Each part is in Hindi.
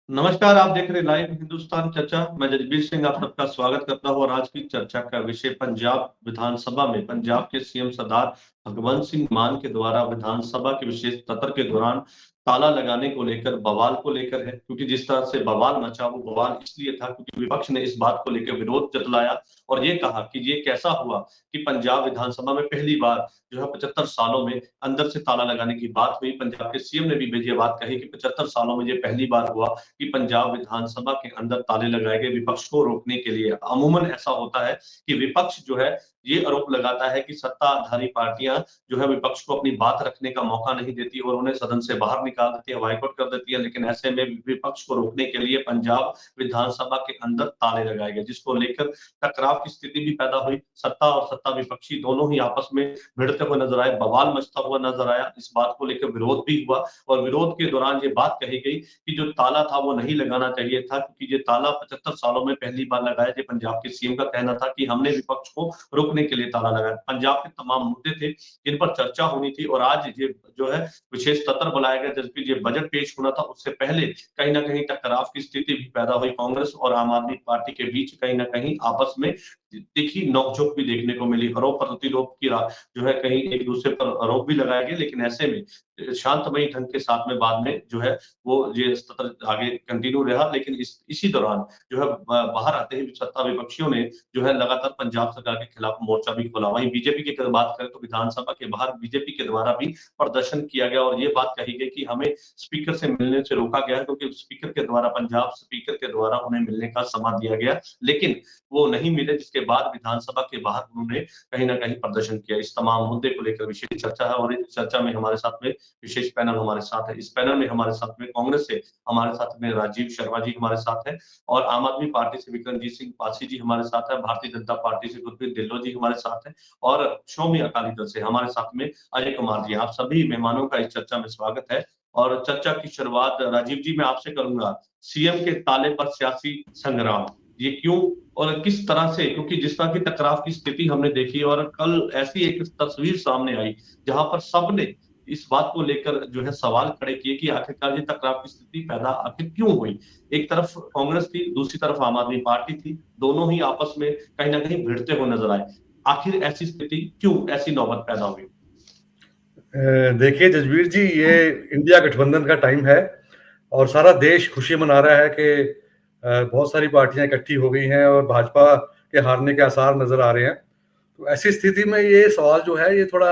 नमस्कार। आप देख रहे लाइव हिंदुस्तान चर्चा। मैं जगबीर सिंह आप सबका स्वागत करता हूं और आज की चर्चा का विषय पंजाब विधानसभा में पंजाब के सीएम सरदार भगवंत सिंह मान के द्वारा विधानसभा के विशेष सत्र के दौरान ताला लगाने को लेकर बवाल को लेकर है। क्योंकि जिस तरह से बवाल मचा वो बवाल इसलिए था क्योंकि विपक्ष ने इस बात को लेकर विरोध जतलाया और ये कहा कि ये कैसा हुआ कि पंजाब विधानसभा में पहली बार जो है 75 सालों में अंदर से ताला लगाने की बात हुई। पंजाब के सीएम ने भी ये बात कही कि 75 सालों में ये पहली बार हुआ कि पंजाब विधानसभा के अंदर ताले लगाए गए विपक्ष को रोकने के लिए। अमूमन ऐसा होता है कि विपक्ष जो है ये आरोप लगाता है कि सत्ताधारी पार्टियां जो है विपक्ष को अपनी बात रखने का मौका नहीं देती और उन्हें सदन से बाहर निकाल देती है, बाइकआउट कर देती है। लेकिन ऐसे में विपक्ष को रोकने के लिए पंजाब विधानसभा के अंदर ताले लगाए गए, जिसको लेकर टकराव की स्थिति भी पैदा हुई। सत्ता और सत्ता विपक्षी दोनों ही आपस में भिड़ते हुए नजर आए, बवाल मचता हुआ नजर आया। इस बात को लेकर विरोध भी हुआ और विरोध के दौरान ये बात कही गई कि जो ताला था वो नहीं लगाना चाहिए था क्योंकि ये ताला 75 सालों में पहली बार लगाया। ये पंजाब के सीएम का कहना था कि हमने विपक्ष को रोकने के लिए ताला लगाया। पंजाब के तमाम मुद्दे थे जिन पर चर्चा होनी थी और आज ये जो है विशेष सत्र बुलाया गया जबकि ये बजट पेश होना था। उससे पहले कहीं ना कहीं टकराव की स्थिति भी पैदा हुई। कांग्रेस और आम आदमी पार्टी के बीच कहीं ना कहीं आपस में तीखी नोकझोंक भी देखने को मिली। आरोप प्रतिरोप की जो है कहीं एक दूसरे पर आरोप भी लगाए गए, लेकिन ऐसे में शांतमयी ढंग के साथ में बाद में जो है वो ये सत्र आगे कंटिन्यू रहा। लेकिन इसी दौरान जो है बाहर आते ही सत्ता विपक्षियों ने जो है लगातार पंजाब सरकार के खिलाफ मोर्चा भी खोला। वहीं बीजेपी की अगर बात करें तो विधानसभा के बाहर बीजेपी के द्वारा भी प्रदर्शन किया गया और ये बात कही गई कि हमें स्पीकर से मिलने से रोका गया क्योंकि स्पीकर के द्वारा पंजाब स्पीकर के द्वारा उन्हें मिलने का समा दिया गया, लेकिन वो नहीं मिले, जिसके बाद विधानसभा के बाहर उन्होंने कहीं ना कहीं प्रदर्शन किया। इस तमाम मुद्दे को लेकर विशेष चर्चा है और इस चर्चा में हमारे साथ में विशेष पैनल हमारे साथ है। इस पैनल में हमारे साथ में कांग्रेस से हमारे साथ में राजीव शर्मा जी हमारे साथ है और आम आदमी पार्टी से विक्रमजीत सिंह पासी जी हमारे साथ है, भारतीय जनता पार्टी से गुरप्रीत ढिल्लों जी हमारे साथ है और श्रोमणी अकाली दल से हमारे साथ में अजय कुमार जी। आप सभी मेहमानों का इस चर्चा में स्वागत है और चर्चा की शुरुआत राजीव जी मैं आपसे करूंगा। सीएम के ताले पर सियासी संग्राम, ये क्यों और किस तरह से? क्योंकि जिस तरह की टकराव की स्थिति हमने देखी और कल ऐसी एक तस्वीर सामने आई जहां पर सबने इस बात को लेकर जो है सवाल खड़े किए कि आखिरकार ये टकराव की स्थिति पैदा आखिर क्यों हुई। एक तरफ कांग्रेस थी, दूसरी तरफ आम आदमी पार्टी थी, दोनों ही आपस में कहीं ना कहीं भिड़ते हुए नजर आए। आखिर ऐसी स्थिति क्यों, ऐसी नौबत पैदा हुई? देखिए जजवीर जी, ये इंडिया गठबंधन का टाइम है और सारा देश खुशी मना रहा है कि बहुत सारी पार्टियां इकट्ठी हो गई हैं और भाजपा के हारने के आसार नजर आ रहे हैं। तो ऐसी स्थिति में ये सवाल जो है ये थोड़ा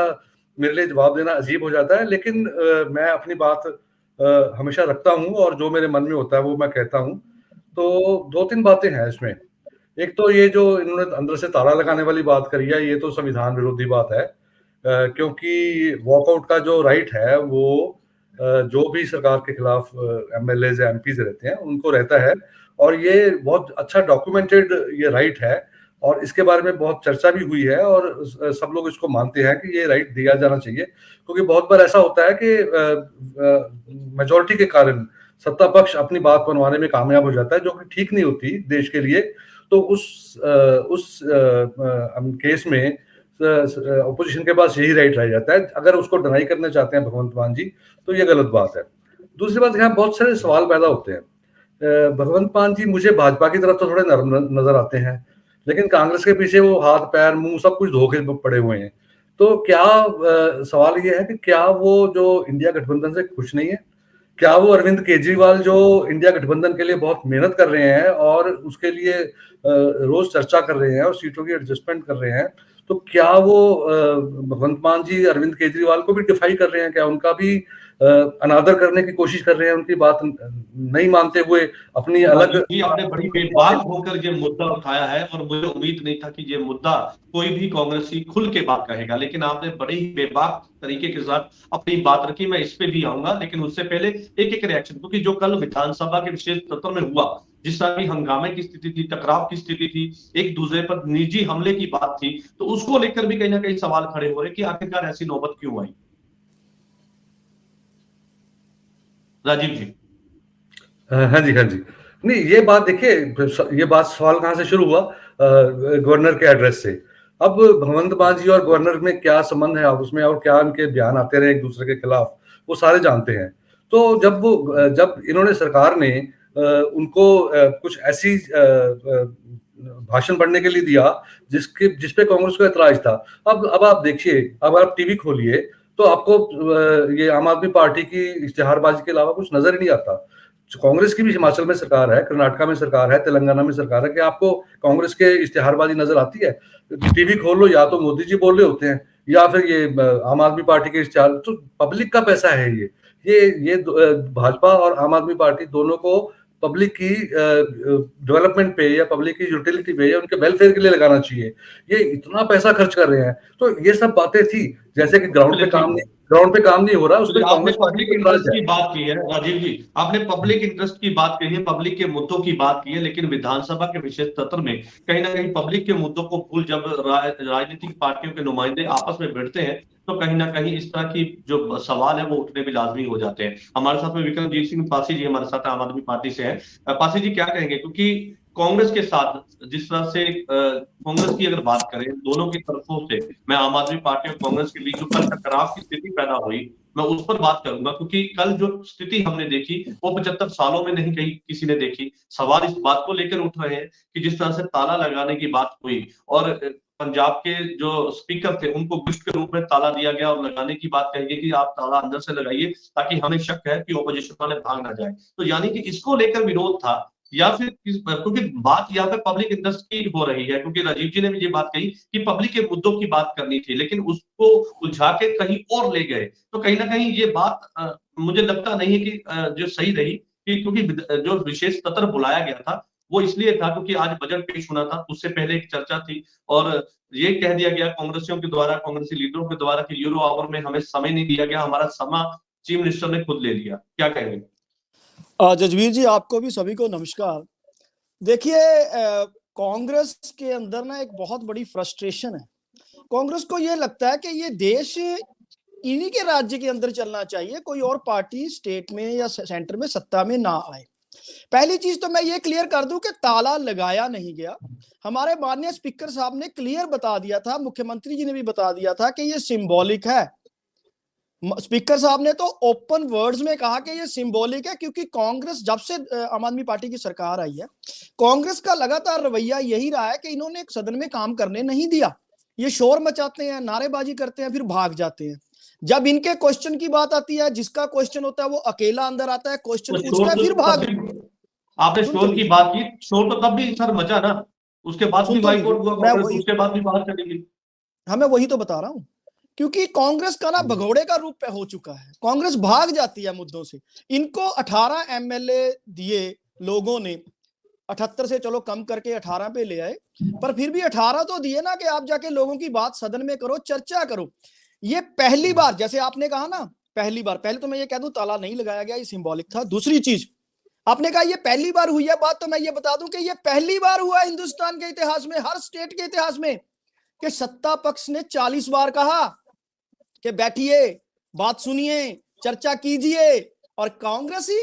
मेरे लिए जवाब देना अजीब हो जाता है, लेकिन मैं अपनी बात हमेशा रखता हूं और जो मेरे मन में होता है वो मैं कहता हूं। तो दो तीन बातें हैं इसमें। एक तो ये जो इन्होंने अंदर से ताला लगाने वाली बात करी है, ये तो संविधान विरोधी बात है, क्योंकि वॉकआउट का जो राइट है वो जो भी सरकार के खिलाफ एमएलए या एमपीज रहते हैं उनको रहता है और ये बहुत अच्छा डॉक्यूमेंटेड ये राइट है और इसके बारे में बहुत चर्चा भी हुई है और सब लोग इसको मानते हैं कि ये राइट दिया जाना चाहिए। क्योंकि बहुत बार ऐसा होता है कि मेजोरिटी के कारण सत्ता पक्ष अपनी बात बनवाने में कामयाब हो जाता है, जो कि ठीक नहीं होती देश के लिए। तो उस केस में ऑपोजिशन के पास यही राइट रह जाता है। अगर उसको डिनाई करना चाहते हैं भगवंत मान जी तो ये गलत बात है। दूसरी बात, यहाँ बहुत सारे सवाल पैदा होते हैं। भगवंत मान जी मुझे भाजपा की तरफ तो थोड़े नरम नजर आते हैं, लेकिन कांग्रेस के पीछे वो हाथ पैर मुंह सब कुछ धोखे पड़े हुए हैं। तो क्या सवाल ये है कि क्या वो जो इंडिया गठबंधन से खुश नहीं है? क्या वो अरविंद केजरीवाल जो इंडिया गठबंधन के लिए बहुत मेहनत कर रहे हैं और उसके लिए रोज चर्चा कर रहे हैं और सीटों की एडजस्टमेंट कर रहे हैं, तो क्या वो भगवंत मान जी अरविंद केजरीवाल को भी डिफाई कर रहे हैं? क्या उनका भी अनादर करने की कोशिश कर रहे हैं, उनकी बात नहीं मानते हुए अपनी अलग? जी आपने बड़ी बेबाक होकर ये मुद्दा उठाया है और मुझे उम्मीद नहीं था कि ये मुद्दा कोई भी कांग्रेसी खुल के बात कहेगा, लेकिन आपने बड़े ही बेबाक तरीके के साथ अपनी बात रखी। मैं इस पे भी आऊंगा, लेकिन उससे पहले एक एक रिएक्शन, क्योंकि जो कल विधानसभा के विशेष सत्र में हुआ, जिस तरह की हंगामे की स्थिति थी, टकराव की स्थिति थी, एक दूसरे पर निजी हमले की बात थी, तो उसको लेकर भी कहीं ना कहीं सवाल खड़े हो रहे कि आखिरकार ऐसी नौबत क्यों आई। राजीव जी। हाँ जी, हाँ जी। नहीं, ये बात देखिए, ये बात सवाल कहाँ से शुरू हुआ? गवर्नर के एड्रेस से। अब भगवंत मान जी और गवर्नर में क्या संबंध है अब उसमें, और क्या उनके बयान आते रहे एक दूसरे के खिलाफ, वो सारे जानते हैं। तो जब इन्होंने सरकार ने उनको कुछ ऐसी भाषण पढ़ने के लिए दिया जिस पे कांग्रेस को ऐतराज था। अब आप देखिए, अब आप टीवी खोलिए तो आपको ये आम आदमी पार्टी की इश्तिहारबाजी के अलावा कुछ नजर ही नहीं आता। कांग्रेस की भी हिमाचल में सरकार है, कर्नाटका में सरकार है, तेलंगाना में सरकार है, कि आपको कांग्रेस के इश्तिहारबाजी नजर आती है? टीवी खोल लो, या तो मोदी जी बोल रहे होते हैं या फिर ये आम आदमी पार्टी के इश्तिहार। तो पब्लिक का पैसा है ये भाजपा और आम आदमी पार्टी दोनों को पब्लिक की डेवलपमेंट पे या पब्लिक की यूटिलिटी पे या उनके वेलफेयर के लिए लगाना चाहिए। ये इतना पैसा खर्च कर रहे हैं, तो ये सब बातें थी, जैसे कि ग्राउंड पे काम नहीं हो रहा, उस पर आपने कांग्रेस पब्लिक इंटरेस्ट की बात की है राजीव जी, आपने पब्लिक इंटरेस्ट की बात कही है, पब्लिक के मुद्दों की बात की है, लेकिन विधानसभा के विशेष सत्र में कहीं ना कहीं पब्लिक के मुद्दों को भूल जब राजनीतिक पार्टियों के नुमाइंदे आपस में भिड़ते हैं तो कहीं ना कहीं इस तरह की जो सवाल है वो उठने भी लाजमी हो जाते हैं। हमारे साथ में विक्रमजीत सिंह पासी जी हमारे साथ आम आदमी पार्टी से हैं। पासी जी क्या कहेंगे, क्योंकि कांग्रेस के साथ जिस तरह से कांग्रेस की अगर बात करें दोनों की तरफों से, मैं आम आदमी पार्टी और कांग्रेस के बीच जो कल टकराव की स्थिति पैदा हुई मैं उस पर बात करूंगा, क्योंकि कल जो स्थिति हमने देखी वो 75 सालों में नहीं कहीं किसी ने देखी। सवाल इस बात को लेकर उठ रहे हैं कि जिस तरह से ताला लगाने की बात हुई और पंजाब के जो स्पीकर थे उनको गिफ्ट के रूप में ताला दिया गया और लगाने की बात कही गई कि आप ताला अंदर से लगाइए ताकि हमें शक है कि ओपोजिशन वाले भाग ना जाए। तो यानी कि इसको लेकर विरोध था या फिर क्योंकि बात यहाँ पे पब्लिक इंटरेस्ट की हो रही है, क्योंकि राजीव जी ने भी ये बात कही कि पब्लिक के मुद्दों की बात करनी थी लेकिन उसको उलझा के कहीं और ले गए, तो कहीं ना कहीं ये बात मुझे लगता नहीं है कि जो सही रही, कि क्योंकि जो विशेष सत्र बुलाया गया था वो इसलिए था क्योंकि आज बजट पेश होना था, उससे पहले एक चर्चा थी और ये कह दिया गया कांग्रेसियों के द्वारा, कांग्रेसी लीडरों के द्वारा कि यूरो आवर में हमें समय नहीं दिया गया, हमारा समय चीफ मिनिस्टर ने खुद ले लिया। क्या कहेंगे? जजवीर जी, आपको भी सभी को नमस्कार। देखिए, कांग्रेस के अंदर ना एक बहुत बड़ी फ्रस्ट्रेशन है। कांग्रेस को ये लगता है कि ये देश इन्हीं के राज्य के अंदर चलना चाहिए, कोई और पार्टी स्टेट में या सेंटर में सत्ता में ना आए। पहली चीज तो मैं ये क्लियर कर दूं कि ताला लगाया नहीं गया। हमारे माननीय स्पीकर साहब ने क्लियर बता दिया था, मुख्यमंत्री जी ने भी बता दिया था कि ये सिंबॉलिक है। स्पीकर साहब ने तो ओपन वर्ड्स में कहा कि ये सिंबॉलिक है, क्योंकि कांग्रेस जब से आम आदमी पार्टी की सरकार आई है, कांग्रेस का लगातार रवैया यही रहा है कि इन्होंने सदन में काम करने नहीं दिया। ये शोर मचाते हैं, नारेबाजी करते हैं, फिर भाग जाते हैं। जब इनके क्वेश्चन की बात आती है, जिसका क्वेश्चन होता है वो अकेला अंदर आता है, क्वेश्चन पूछता है, फिर भाग। आपने शोर की बात की, शोर तो तब भी सर मचा ना, उसके बाद भी बाइकआउट हुआ कांग्रेस, उसके बाद भी बाहर चली गई। हाँ, मैं वही तो बता रहा हूँ, क्योंकि कांग्रेस का ना भगोड़े का रूप हो चुका है। कांग्रेस भाग जाती है मुद्दों से। इनको 18 एमएलए दिए लोगों ने, 78 से चलो कम करके 18 पे ले आए, पर फिर भी 18 तो दिए ना कि आप जाके लोगों की बात सदन में करो, चर्चा करो। ये पहली बार, जैसे आपने कहा ना, पहली बार, पहले तो मैं ये कह दूं ताला नहीं लगाया गया, ये सिंबॉलिक था। दूसरी चीज आपने कहा ये पहली बार हुई है बात, तो मैं ये बता दूं कि ये पहली बार हुआ हिंदुस्तान के इतिहास में, हर स्टेट के इतिहास में, कि सत्ता पक्ष ने 40 बार कहा कि बैठिए, बात सुनिए, चर्चा कीजिए, और कांग्रेसी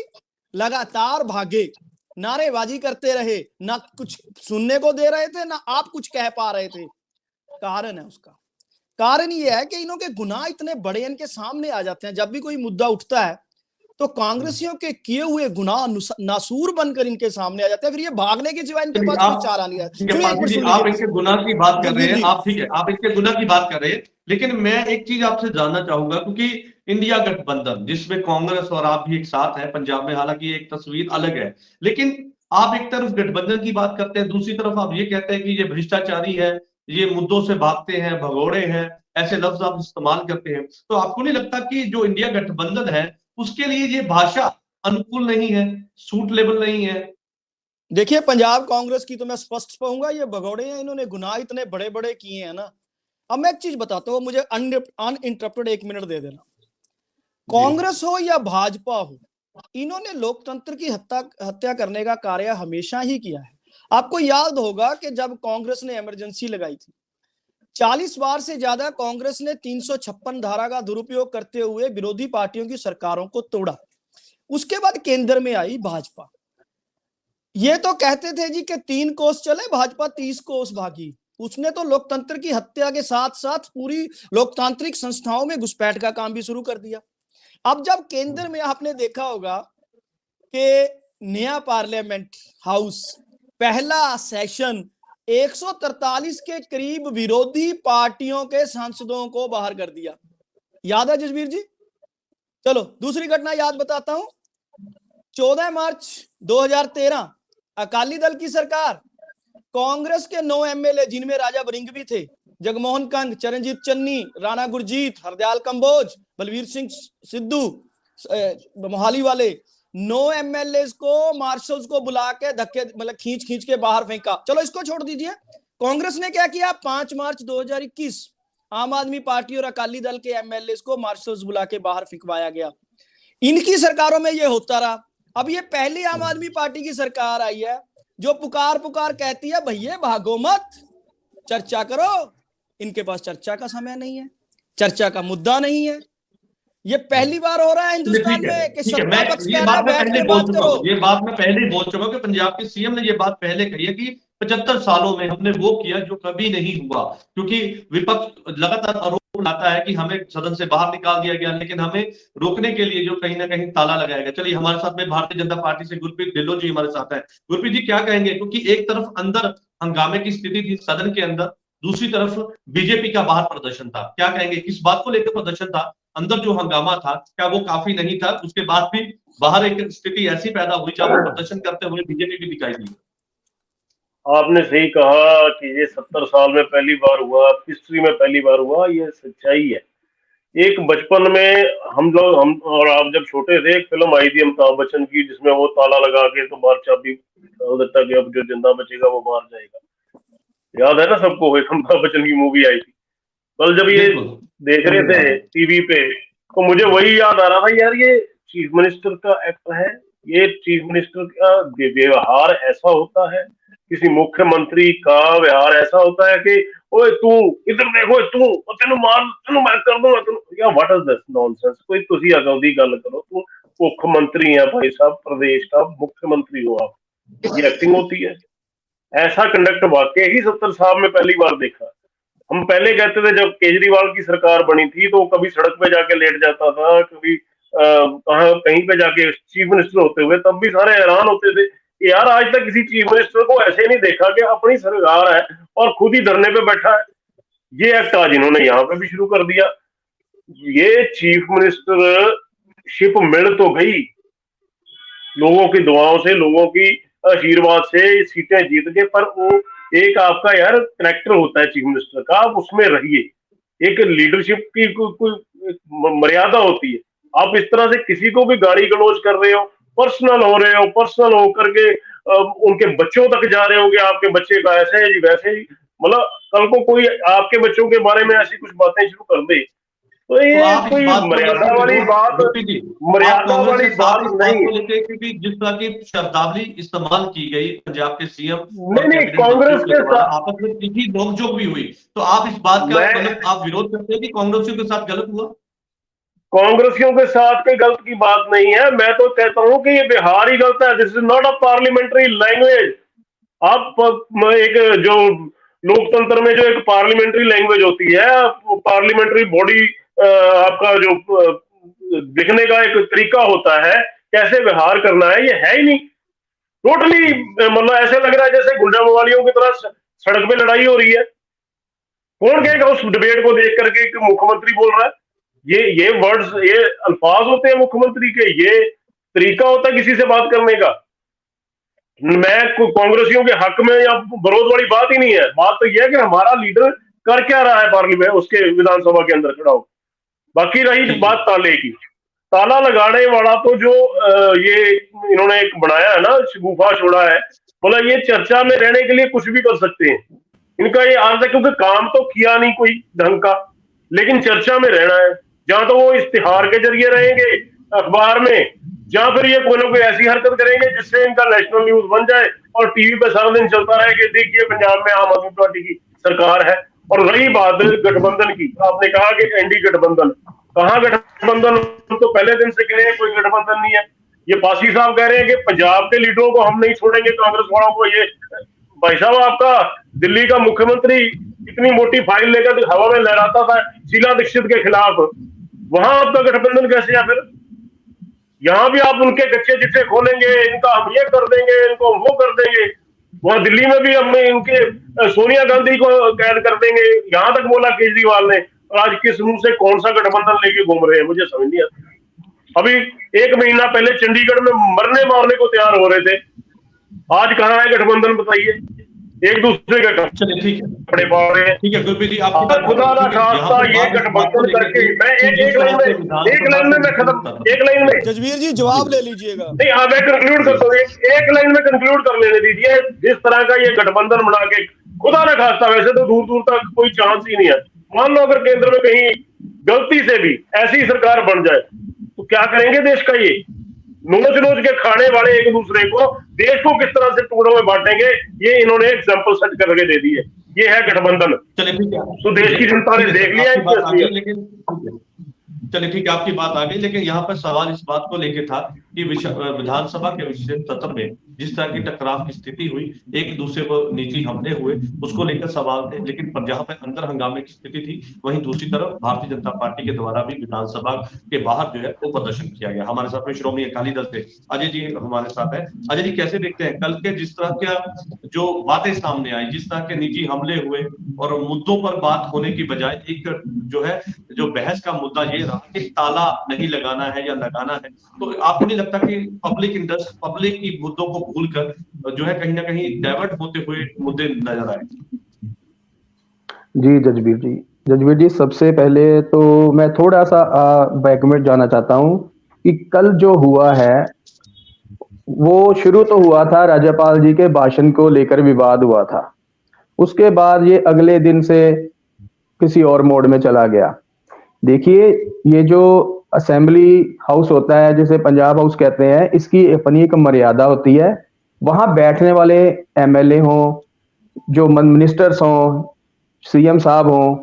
लगातार भागे, नारेबाजी करते रहे, ना कुछ सुनने को दे रहे थे, ना आप कुछ कह पा रहे थे। कारण है उसका, कारण यह है कि इन्हों के गुनाह इतने बड़े इनके सामने आ जाते हैं। जब भी कोई मुद्दा उठता है तो कांग्रेसियों के किए हुए गुनाह नासूर बनकर इनके सामने आ जाते हैं, फिर ये भागने के सिवाय इनके पास कोई चारा नहीं है। आप इनके गुनाह की बात कर रहे हैं, आप ठीक है, आप इनके गुनाह की बात कर रहे हैं, लेकिन मैं एक चीज आपसे जानना चाहूंगा, क्योंकि इंडिया गठबंधन जिसमें कांग्रेस और आप भी एक साथ हैं पंजाब में, हालांकि एक तस्वीर अलग है, लेकिन आप एक तरफ गठबंधन की बात करते हैं, दूसरी तरफ आप ये कहते हैं कि ये भ्रष्टाचारी है, ये मुद्दों से भागते हैं, भगोड़े हैं, ऐसे लफ्ज आप इस्तेमाल करते हैं। तो आपको नहीं लगता कि जो इंडिया गठबंधन है उसके लिए ये भाषा अनुकूल नहीं है, सूटेबल नहीं है? देखिए, पंजाब कांग्रेस की तो मैं स्पष्ट कहूंगा, ये भगोड़े हैं, इन्होंने गुनाह इतने बड़े बड़े किए हैं ना। अब मैं एक चीज बताता हूँ, मुझे अनइंटरप्टेड 1 मिनट दे देना। कांग्रेस हो या भाजपा हो, इन्होंने लोकतंत्र की हत्या करने का कार्य हमेशा ही किया है। आपको याद होगा कि जब कांग्रेस ने इमरजेंसी लगाई थी, 40 बार से ज्यादा कांग्रेस ने 356 धारा का दुरुपयोग करते हुए विरोधी पार्टियों की सरकारों को तोड़ा। उसके बाद केंद्र में आई भाजपा। ये तो कहते थे जी कि 3 कोस चले, भाजपा 30 कोस भागी। उसने तो लोकतंत्र की हत्या के साथ साथ पूरी लोकतांत्रिक संस्थाओं में घुसपैठ का काम भी शुरू कर दिया। अब जब केंद्र में आपने देखा होगा कि नया पार्लियामेंट हाउस पहला सेशन 143 के करीब विरोधी पार्टियों के सांसदों को बाहर कर दिया। याद है जसवीर जी? चलो दूसरी घटना याद बताता हूं। 14 मार्च 2013 अकाली दल की सरकार, कांग्रेस के 9 एमएलए जिनमें राजा वरिंग भी थे, जगमोहन कंग, चरणजीत चन्नी, राणा गुरजीत, हरदयाल कंबोज, बलवीर सिंह सिद्धू, मोहाली वाले 9 एमएलए को मार्शल्स को बुला के धक्के मतलब खींच के बाहर फेंका। चलो इसको छोड़ दीजिए। कांग्रेस ने क्या किया? 5 मार्च 2021 आम आदमी पार्टी और अकाली दल के एमएलए को मार्शल्स बुला के बाहर फेंकवाया गया। इनकी सरकारों में ये होता रहा। अब ये पहली आम आदमी पार्टी की सरकार आई है जो पुकार कहती है भैया भागो मत, चर्चा करो। इनके पास चर्चा का समय नहीं है, चर्चा का मुद्दा नहीं है। ये पहली बार हो रहा है हिंदुस्तान में कि सत्ता पक्ष कह रहा है बैठ के बात करो। ये बात मैं पहले ही बोल चुका हूं कि पंजाब के सीएम ने ये बात पहले कही है कि 75 सालों में हमने वो किया जो कभी नहीं हुआ, क्योंकि विपक्ष लगातार आरोप लाता है कि हमें सदन से बाहर निकाल दिया गया, लेकिन हमें रोकने के लिए जो कहीं ना कहीं ताला लगाया गया। चलिए हमारे साथ में भारतीय जनता पार्टी से गुरप्रीत ढिल्लों जी हमारे साथ है। गुरप्रीत जी क्या कहेंगे? क्योंकि एक तरफ अंदर हंगामे की स्थिति थी सदन के अंदर, दूसरी तरफ बीजेपी का बाहर प्रदर्शन था। क्या कहेंगे किस बात को लेकर प्रदर्शन था? अंदर जो हंगामा था क्या वो काफी नहीं था? उसके बाद भी बाहर एक स्थिति ऐसी पैदा हुई जहां प्रदर्शन करते हुए बीजेपी भी दिखाई दी। आपने सही कहा कि ये 70 साल में पहली बार हुआ, हिस्ट्री में पहली बार हुआ, ये सच्चाई है। एक बचपन में हम और आप जब छोटे थे, एक फिल्म आई थी अमिताभ बच्चन की जिसमें वो ताला लगा के तो बाहर चाबी देता कि अब जो जिंदा बचेगा वो बाहर जाएगा। याद है ना सबको? एक अमिताभ बच्चन की मूवी आई थी। कल जब ये देख रहे थे टीवी पे तो मुझे वही याद आ रहा था, यार ये चीफ मिनिस्टर का एक्ट है, ये चीफ मिनिस्टर का व्यवहार ऐसा होता है, किसी मुख्यमंत्री का व्यवहार ऐसा होता है कि ओए तू इधर देखो, तू तेनू मैं कर दूंगा तेनू। या व्हाट इज दिस नॉनसेंस? कोई तुसी अगल दी गल करो। तू मुख्यमंत्री है भाई साहब, प्रदेश का मुख्यमंत्री हो आप, ये एक्टिंग होती है? ऐसा कंडक्ट वाकई ही 70 साल में पहली बार देखा। हम पहले कहते थे जब केजरीवाल की सरकार बनी थी तो कभी सड़क पे जाके लेट जाता था, कभी कहीं पे जाके चीफ मिनिस्टर होते हुए तब भी सारे हैरान होते थे कि यार आज तक किसी चीफ मिनिस्टर को ऐसे नहीं देखा कि अपनी सरकार है और खुद ही धरने पे बैठा है। ये एक्ट आज इन्होंने यहाँ पे भी शुरू कर दिया। ये चीफ मिनिस्टर शिप मिल तो गई लोगों की दुआओं से, लोगों की आशीर्वाद से सीटें जीत के, पर वो एक आपका यार करेक्टर होता है चीफ मिनिस्टर का, आप उसमें रहिए। एक लीडरशिप की कोई मर्यादा होती है। आप इस तरह से किसी को भी गाली गलौज कर रहे हो, पर्सनल हो रहे हो, पर्सनल हो करके उनके बच्चों तक जा रहे हो कि आपके बच्चे का ऐसे है जी वैसे ही, मतलब कल को कोई आपके बच्चों के बारे में ऐसी कुछ बातें शुरू कर दे तो ये कोई मर्यादा वाली बात नहीं। क्योंकि जिस तरह की शब्दावली इस्तेमाल की गई पंजाब के सीएम नहीं कांग्रेस के साथ आपस में किसी नोकझोंक भी हुई, तो आप इस बात का मतलब आप विरोध करते हैं कि कांग्रेसियों के साथ गलत हुआ? कांग्रेसियों के साथ कोई गलत की बात नहीं है। मैं तो कहता हूं कि ये बिहार ही गलत है। This is not a parliamentary language. आप एक जो लोकतंत्र में जो एक पार्लियामेंट्री लैंग्वेज होती है, पार्लियामेंट्री बॉडी आपका जो दिखने का एक तरीका होता है, कैसे व्यवहार करना है, ये है ही नहीं। टोटली मतलब ऐसे लग रहा है जैसे गुंडा मवालियों की तरह सड़क पे लड़ाई हो रही है। कौन कहेगा उस डिबेट को देख करके कि मुख्यमंत्री बोल रहा है? ये वर्ड्स, ये अल्फाज होते हैं मुख्यमंत्री के, ये तरीका होता है किसी से बात करने का। मैं कांग्रेसियों के हक में या विरोध वाली बात ही नहीं है। बात तो यह है कि हमारा लीडर कर क्या रहा है पार्लियामेंट, उसके विधानसभा के अंदर खड़ा हो। बाकी रही बात ताले की, ताला लगाने वाला तो जो ये इन्होंने एक बनाया है ना, शगुफा छोड़ा है, बोला ये चर्चा में रहने के लिए कुछ भी कर सकते हैं। इनका ये आज तक क्योंकि काम तो किया नहीं कोई ढंग का, लेकिन चर्चा में रहना है। जहां तो वो इश्तिहार के जरिए रहेंगे अखबार में, जहां फिर ये कोई ना कोई ऐसी हरकत करेंगे जिससे इनका नेशनल न्यूज बन जाए और टीवी पे सारा दिन चलता रहे कि देखिए पंजाब में आम आदमी पार्टी की सरकार है। और रही बात गठबंधन की, आपने कहा कि एनडी गठबंधन, कहाँ गठबंधन? तो पहले दिन से कह रहे हैं कोई गठबंधन नहीं है। ये पासी साहब कह रहे हैं कि पंजाब के लीडरों को हम नहीं छोड़ेंगे, कांग्रेस वालों को। ये भाई साहब, आपका दिल्ली का मुख्यमंत्री इतनी मोटी फाइल लेकर हवा में लहराता था शीला दीक्षित के खिलाफ, वहां आपका गठबंधन कैसे है? फिर यहाँ भी आप उनके कच्चे चिट्ठे खोलेंगे, इनका हम ये कर देंगे, इनको हम वो कर देंगे। वहां दिल्ली में भी हम इनके सोनिया गांधी को कैद कर देंगे, यहाँ तक बोला केजरीवाल ने। और आज किस मुंह से कौन सा गठबंधन लेके घूम रहे हैं, मुझे समझ नहीं आता। अभी 1 महीना पहले चंडीगढ़ में मरने मारने को तैयार हो रहे थे, आज कहाँ है गठबंधन बताइए? एक दूसरे के चलिए ठीक है, कपड़े पा रहे हैं। ठीक है गुरप्रीत जी, आपकी खुदा ना खास्ता ये गठबंधन करके मैं एक लाइन में मैं खत्म, एक लाइन में जजवीर जी जवाब ले लीजिएगा। नहीं, हाँ मैं कंक्लूड करता हूँ, एक लाइन में कंक्लूड कर लेने दीजिए। जिस तरह का ये गठबंधन बना के, खुदा ना खास्ता वैसे तो दूर दूर तक कोई चांस ही नहीं है, मान लो अगर केंद्र में कहीं गलती से भी ऐसी सरकार बन जाए तो क्या करेंगे देश का? ये नोच नोच के खाने वाले एक दूसरे को, देश को किस तरह से टुकड़ों में बांटेंगे, ये इन्होंने एग्जाम्पल सेट करके दे दी है। ये है गठबंधन। चलिए ठीक है, तो देश की जनता ने देख लिया है। लेकिन चलिए ठीक है, आपकी बात आ गई, लेकिन यहाँ पर सवाल इस बात को लेके था कि विधानसभा के विशेष सत्र में जिस तरह की टकराव की स्थिति हुई, एक दूसरे पर निजी हमले हुए, उसको लेकर सवाल थे। लेकिन पर जहां पर अंदर हंगामे की स्थिति थी, वहीं दूसरी तरफ भारतीय जनता पार्टी के द्वारा भी विधानसभा के बाहर जो है वो प्रदर्शन किया गया। हमारे साथ में श्रोमणी अकाली दल से अजय जी हमारे साथ है। अजय जी, कैसे देखते हैं कल के जिस तरह का जो बातें सामने आई, जिस तरह के निजी हमले हुए और मुद्दों पर बात होने की बजाय एक जो है जो बहस का मुद्दा ये रहा कि ताला नहीं लगाना है या लगाना है, तो आपको नहीं लगता कि पब्लिक इंटरेस्ट, पब्लिक की मुद्दों को भूलकर जो है कहीं ना कहीं डाइवर्ट होते हुए मुद्दे नजर आए? जी जजवीर जी, सबसे पहले तो मैं थोड़ा सा बैकवर्ड जाना चाहता हूं कि कल जो हुआ है वो शुरू तो हुआ था, राज्यपाल जी के भाषण को लेकर विवाद हुआ था। उसके बाद ये अगले दिन से किसी और मोड में चला गया। देखिए, ये जो असेंबली हाउस होता है, जिसे पंजाब हाउस कहते हैं, इसकी अपनी एक मर्यादा होती है। वहां बैठने वाले एमएलए हों, जो मिनिस्टर्स हों, सीएम साहब हों,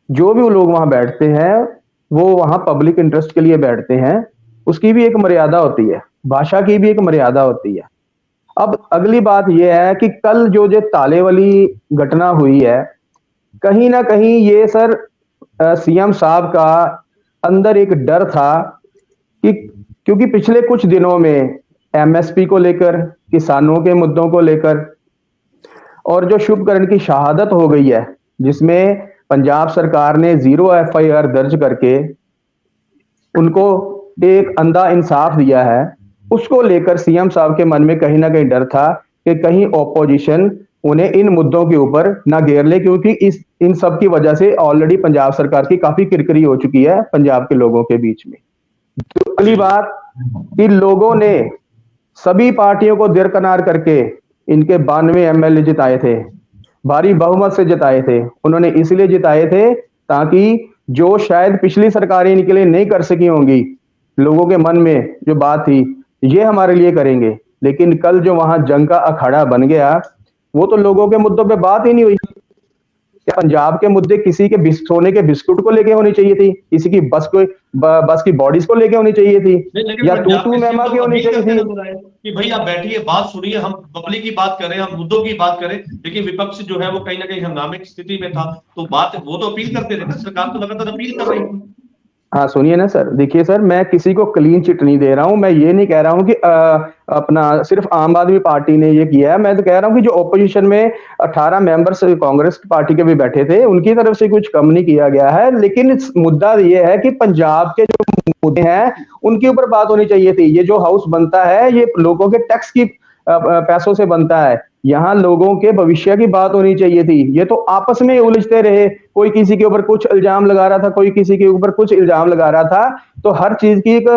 जो भी वो लोग वहां बैठते हैं वो वहां पब्लिक इंटरेस्ट के लिए बैठते हैं। उसकी भी एक मर्यादा होती है, भाषा की भी एक मर्यादा होती है। अब अगली बात यह है कि कल जो ताले वाली घटना हुई है, कहीं ना कहीं ये सर सीएम साहब का अंदर एक डर था कि क्योंकि पिछले कुछ दिनों में एमएसपी को लेकर, किसानों के मुद्दों को लेकर, और जो शुभकरण की शहादत हो गई है जिसमें पंजाब सरकार ने 0 एफआईआर दर्ज करके उनको एक अंधा इंसाफ दिया है, उसको लेकर सीएम साहब के मन में कहीं ना कहीं डर था कि कहीं ऑपोजिशन उन्हें इन मुद्दों के ऊपर ना घेर ले, क्योंकि इन सब की वजह से ऑलरेडी पंजाब सरकार की काफी किरकिरी हो चुकी है पंजाब के लोगों के बीच में। तो अगली बात कि लोगों ने सभी पार्टियों को दरकिनार करके इनके 92 एमएलए जिताए थे, भारी बहुमत से जिताए थे। उन्होंने इसलिए जिताए थे ताकि जो शायद पिछली सरकारें इनके लिए नहीं कर सकी होंगी, लोगों के मन में जो बात थी, ये हमारे लिए करेंगे। लेकिन कल जो वहां जंग का अखाड़ा बन गया, वो तो लोगों के मुद्दों पे बात ही नहीं हुई। पंजाब के मुद्दे किसी के सोने के बिस्कुट को लेके होनी चाहिए थी, किसी की बस की बॉडीज को लेके होनी चाहिए थी, या टूटू मेमा की होनी चाहिए थी कि भाई आप बैठिए, बात सुनिए, हम पब्लिक की बात करें, हम मुद्दों की बात करें। लेकिन विपक्ष जो है वो कहीं ना कहीं हंगामे की स्थिति में था, तो बात वो तो अपील करते थे ना, सरकार तो लगातार अपील कर रही थी। हाँ सुनिए ना सर, देखिए सर, मैं किसी को क्लीन चिट नहीं दे रहा हूं। मैं ये नहीं कह रहा हूं कि अपना सिर्फ आम आदमी पार्टी ने ये किया है। मैं तो कह रहा हूं कि जो ओपोजिशन में 18 मेंबर्स कांग्रेस पार्टी के भी बैठे थे, उनकी तरफ से कुछ कम नहीं किया गया है। लेकिन मुद्दा ये है कि पंजाब के जो मुद्दे हैं उनके ऊपर बात होनी चाहिए थी। ये जो हाउस बनता है, ये लोगों के टैक्स की पैसों से बनता है, यहाँ लोगों के भविष्य की बात होनी चाहिए थी। ये तो आपस में उलझते रहे, कोई किसी के ऊपर कुछ इल्जाम लगा रहा था, कोई किसी के ऊपर कुछ इल्जाम लगा रहा था। तो हर चीज की एक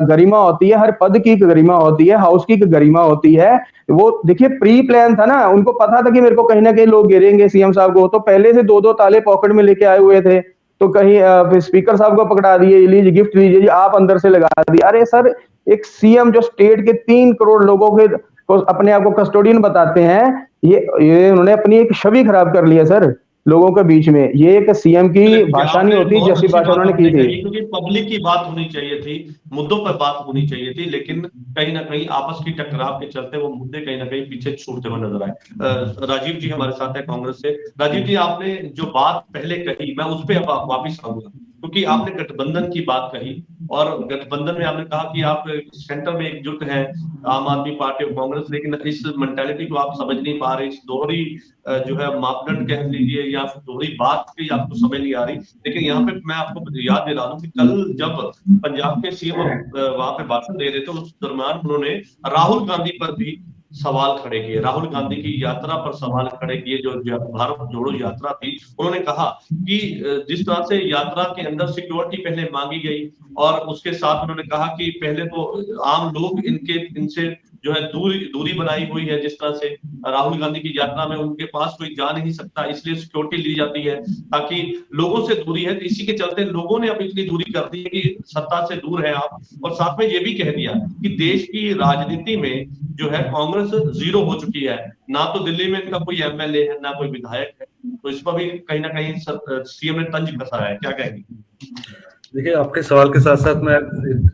गरिमा होती है, हर पद की एक गरिमा होती है, हाउस की एक गरिमा होती है। वो देखिए प्री प्लान था ना, उनको पता था कि मेरे को कहीं ना कहीं लोग घेरेंगे सीएम साहब को, तो पहले से 2-2 ताले पॉकेट में लेके आए हुए थे। तो कहीं स्पीकर साहब को पकड़ा दिए, लीजिए गिफ्ट लीजिए जी, आप अंदर से लगा दिए। अरे सर, एक सीएम जो स्टेट के 3 करोड़ लोगों के तो अपने आप को कस्टोडियन बताते हैं, ये उन्होंने अपनी एक छवि खराब कर लिया सर लोगों के बीच में। ये एक सीएम की भाषा नहीं होती जैसी भाषा उन्होंने की थी, क्योंकि पब्लिक की बात होनी चाहिए थी, मुद्दों पर बात होनी चाहिए थी। लेकिन कहीं ना कहीं आपस की टकराव के चलते वो मुद्दे कहीं ना कहीं पीछे छूटते हुए नजर आए। राजीव जी हमारे साथ है कांग्रेस से। राजीव जी, आपने जो बात पहले कही, मैं उस पर वापिस आऊंगा क्योंकि आपने गठबंधन की बात कही और गठबंधन में आपने कहा कि आप सेंटर में एकजुट हैं आम आदमी पार्टी और कांग्रेस, लेकिन इस मेंटालिटी को आप समझ नहीं पा रहे, इस दोहरी जो है मापदंड कह लीजिए या दोहरी बात की आपको समझ नहीं आ रही। लेकिन यहाँ पे मैं आपको याद दिला दूं कि कल जब पंजाब के सीएम वहां पे भाषण दे रहे थे, उस दरम्यान उन्होंने राहुल गांधी पर भी सवाल खड़े किए, राहुल गांधी की यात्रा पर सवाल खड़े किए, जो भारत जोड़ो यात्रा थी। उन्होंने कहा कि जिस तरह से यात्रा के अंदर सिक्योरिटी पहले मांगी गई और उसके साथ उन्होंने कहा कि पहले तो आम लोग इनसे जो है दूरी बनाई हुई है, जिस तरह से राहुल गांधी की यात्रा में उनके पास कोई जा नहीं सकता, इसलिए सिक्योरिटी ली जाती है ताकि लोगों से दूरी है। तो इसी के चलते लोगों ने अब इतनी दूरी कर दी है कि सत्ता से दूर है आप, और साथ में ये भी कह दिया कि देश की राजनीति में जो है कांग्रेस जीरो हो चुकी है, ना तो दिल्ली में इनका कोई एमएलए है ना कोई विधायक है। तो इस पर भी कहीं ना कहीं सीएम ने तंज कसा है, क्या कहेंगे? देखिए, आपके सवाल के साथ साथ मैं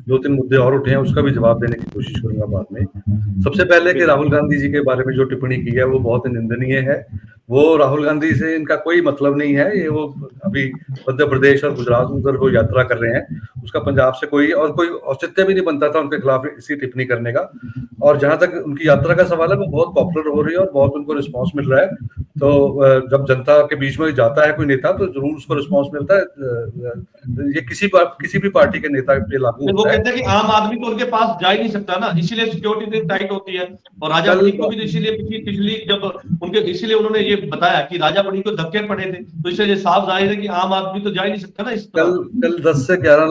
2-3 मुद्दे और उठे हैं, उसका भी जवाब देने की कोशिश करूंगा बाद में। सबसे पहले कि राहुल गांधी जी के बारे में जो टिप्पणी की है वो बहुत ही निंदनीय है। वो राहुल गांधी से इनका कोई मतलब नहीं है। ये वो अभी मध्य प्रदेश और गुजरात उधर को यात्रा कर रहे हैं, उसका पंजाब से कोई औचित्य भी नहीं बनता था उनके खिलाफ इसी टिप्पणी करने का। और जहां तक उनकी यात्रा का सवाल है, वो बहुत पॉपुलर हो रही है और बहुत उनको रिस्पॉन्स मिल रहा है। तो जब जनता के बीच में जाता है कोई नेता तो जरूर उसको रिस्पॉन्स मिलता है। ये किसी भी पार्टी के नेता पे लागू होता है। वो कहते हैं कि आम आदमी तो उनके पास जा ही नहीं सकता ना, इसीलिए सिक्योरिटी टाइट होती है। और राजा बड़ी को भी इसीलिए पिछली जब उनके इसीलिए उन्होंने ये बताया कि राजा बड़ी को धक्के पड़े थे, तो इससे साफ जाहिर है कि आम आदमी तो जा ही नहीं सकता ना। इस कल 10 से 11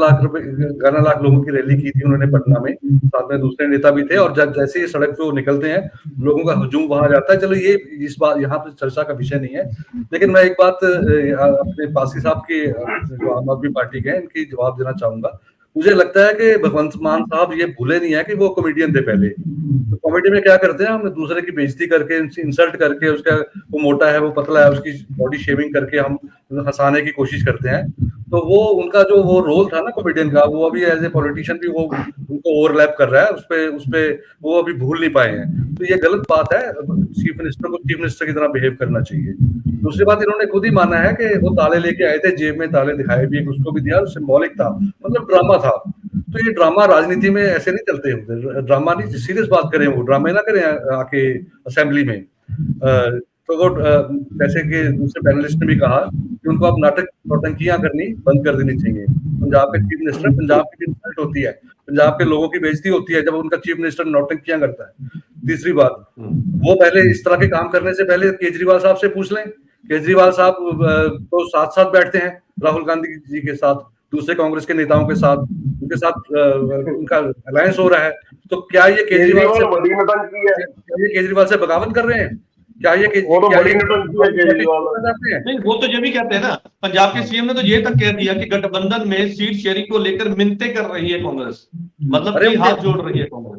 लाख लोगों की रैली की थी उन्होंने पटना में, साथ में दूसरे नेता भी थे। और जैसे ही सड़क पे वो निकलते हैं लोगों का हुजूम वहां जाता है। चलो, ये इस बात यहाँ पे चर्चा का विषय नहीं है, लेकिन मैं एक बात अपने पासी साहब की जो आम आदमी पार्टी के हैं इनकी जवाब देना चाहूंगा। मुझे लगता है कि भगवंत मान साहब ये भूले नहीं है कि वो कॉमेडियन थे पहले। तो कॉमेडी में क्या करते हैं, हम दूसरे की बेइज्जती करके, इंसल्ट करके, उसका वो मोटा है वो पतला है उसकी बॉडी शेविंग करके हम हंसाने की कोशिश करते हैं। तो वो उनका जो वो रोल था ना कॉमेडियन का, वो अभी एज ए पॉलिटिशियन भी वो उनको ओवरलैप कर रहा है, उसपे वो अभी भूल नहीं पाए हैं। तो ये गलत बात है। चीफ मिनिस्टर को चीफ मिनिस्टर की तरह बिहेव करना चाहिए। दूसरी बात, इन्होंने खुद ही माना है कि वो ताले लेके आए थे, जेब में ताले दिखाए भी, उसको भी दिया, सिंबॉलिक था, मतलब ड्रामा था। तो ये ड्रामा राजनीति में ऐसे नहीं चलते होते। ड्रामा नहीं, सीरियस बात करें, वो ड्रामे ना करें आके असेंबली में। तो वो जैसे कि दूसरे पैनलिस्ट ने भी कहा कि उनको अब नौटंकियां करनी बंद कर देनी चाहिए। पंजाब के चीफ मिनिस्टर, पंजाब की इंसल्ट होती है, पंजाब के लोगों की बेइज्जती होती है जब उनका चीफ मिनिस्टर नौटंकियां करता है। तीसरी बात, वो पहले इस तरह के काम करने से पहले केजरीवाल साहब से पूछ लें। केजरीवाल साहब तो साथ बैठते हैं राहुल गांधी जी के साथ, दूसरे कांग्रेस के नेताओं के साथ, उनके साथ उनका अलायंस हो रहा है। तो क्या ये केजरीवाल से बगावत कर रहे हैं? क्या ये नहीं, वो तो ये भी कहते हैं ना, पंजाब के सीएम ने तो ये तक कह दिया कि गठबंधन में सीट शेयरिंग को लेकर मिन्नतें कर रही है कांग्रेस, मतलब कि हाथ जोड़ रही है कांग्रेस।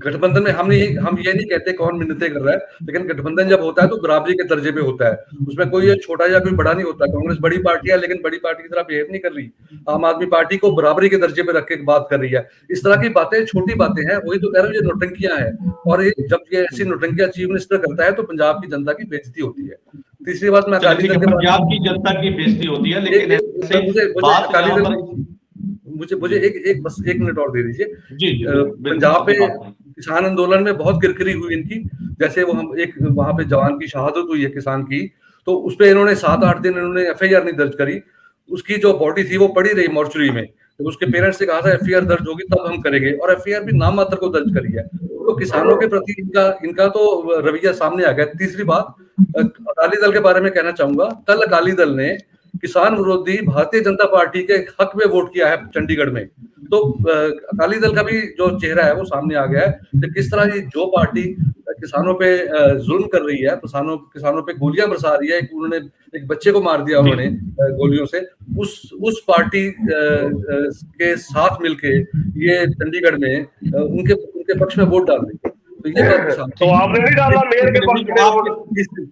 गठबंधन में हम ये नहीं कहते कौन मिन्नतें कर रहा है, लेकिन गठबंधन जब होता है तो बराबरी के दर्जे पे होता है, उसमें कोई छोटा या कोई बड़ा नहीं होता। कांग्रेस बड़ी पार्टी है लेकिन बड़ी पार्टी की तरह बिहेव नहीं कर रही, आम आदमी पार्टी को बराबरी के दर्जे पे रख के बात कर रही है। इस तरह की बातें छोटी बातें हैं, वही तो कह रहा हूँ, ये नौटंकियां हैं। और जब ये ऐसी नौटंकियां चीफ मिनिस्टर करता है तो पंजाब की जनता की बेइज्जती होती है। तीसरी बात, मैं पंजाब की जनता की बेइज्जती होती है, लेकिन मुझे बस एक मिनट और दे दीजिए। पंजाब पे किसान आंदोलन में बहुत किरकिरी हुई इनकी। जैसे वो हम एक वहां पे जवान की शहादत हुई है किसान की, तो उस पे इन्होंने 7-8 दिन इन्होंने एफआईआर नहीं दर्ज करी। उसकी जो बॉडी थी वो पड़ी रही मॉर्चुरी में। तो उसके पेरेंट्स से कहा था एफआईआर दर्ज होगी तब हम करेंगे, और एफआईआर भी नाम मात्र को दर्ज करी है। तो किसानों के प्रति इनका तो रवैया सामने आ गया। तीसरी बात, अकाली दल के बारे में कहना चाहूंगा। कल अकाली दल ने किसान विरोधी भारतीय जनता पार्टी के हक में वोट किया है चंडीगढ़ में। तो अकाली दल का भी जो चेहरा है वो सामने आ गया है कि किस तरह ये जो पार्टी किसानों पे जुल्म कर रही है, किसानों पे गोलियां बरसा रही है, उन्होंने एक बच्चे को मार दिया उन्होंने गोलियों से, उस पार्टी के साथ मिलके ये चंडीगढ़ में उनके पक्ष में वोट डाल दी। तो ये बात तो आपने नहीं डाला मेयर के पक्ष में वोट?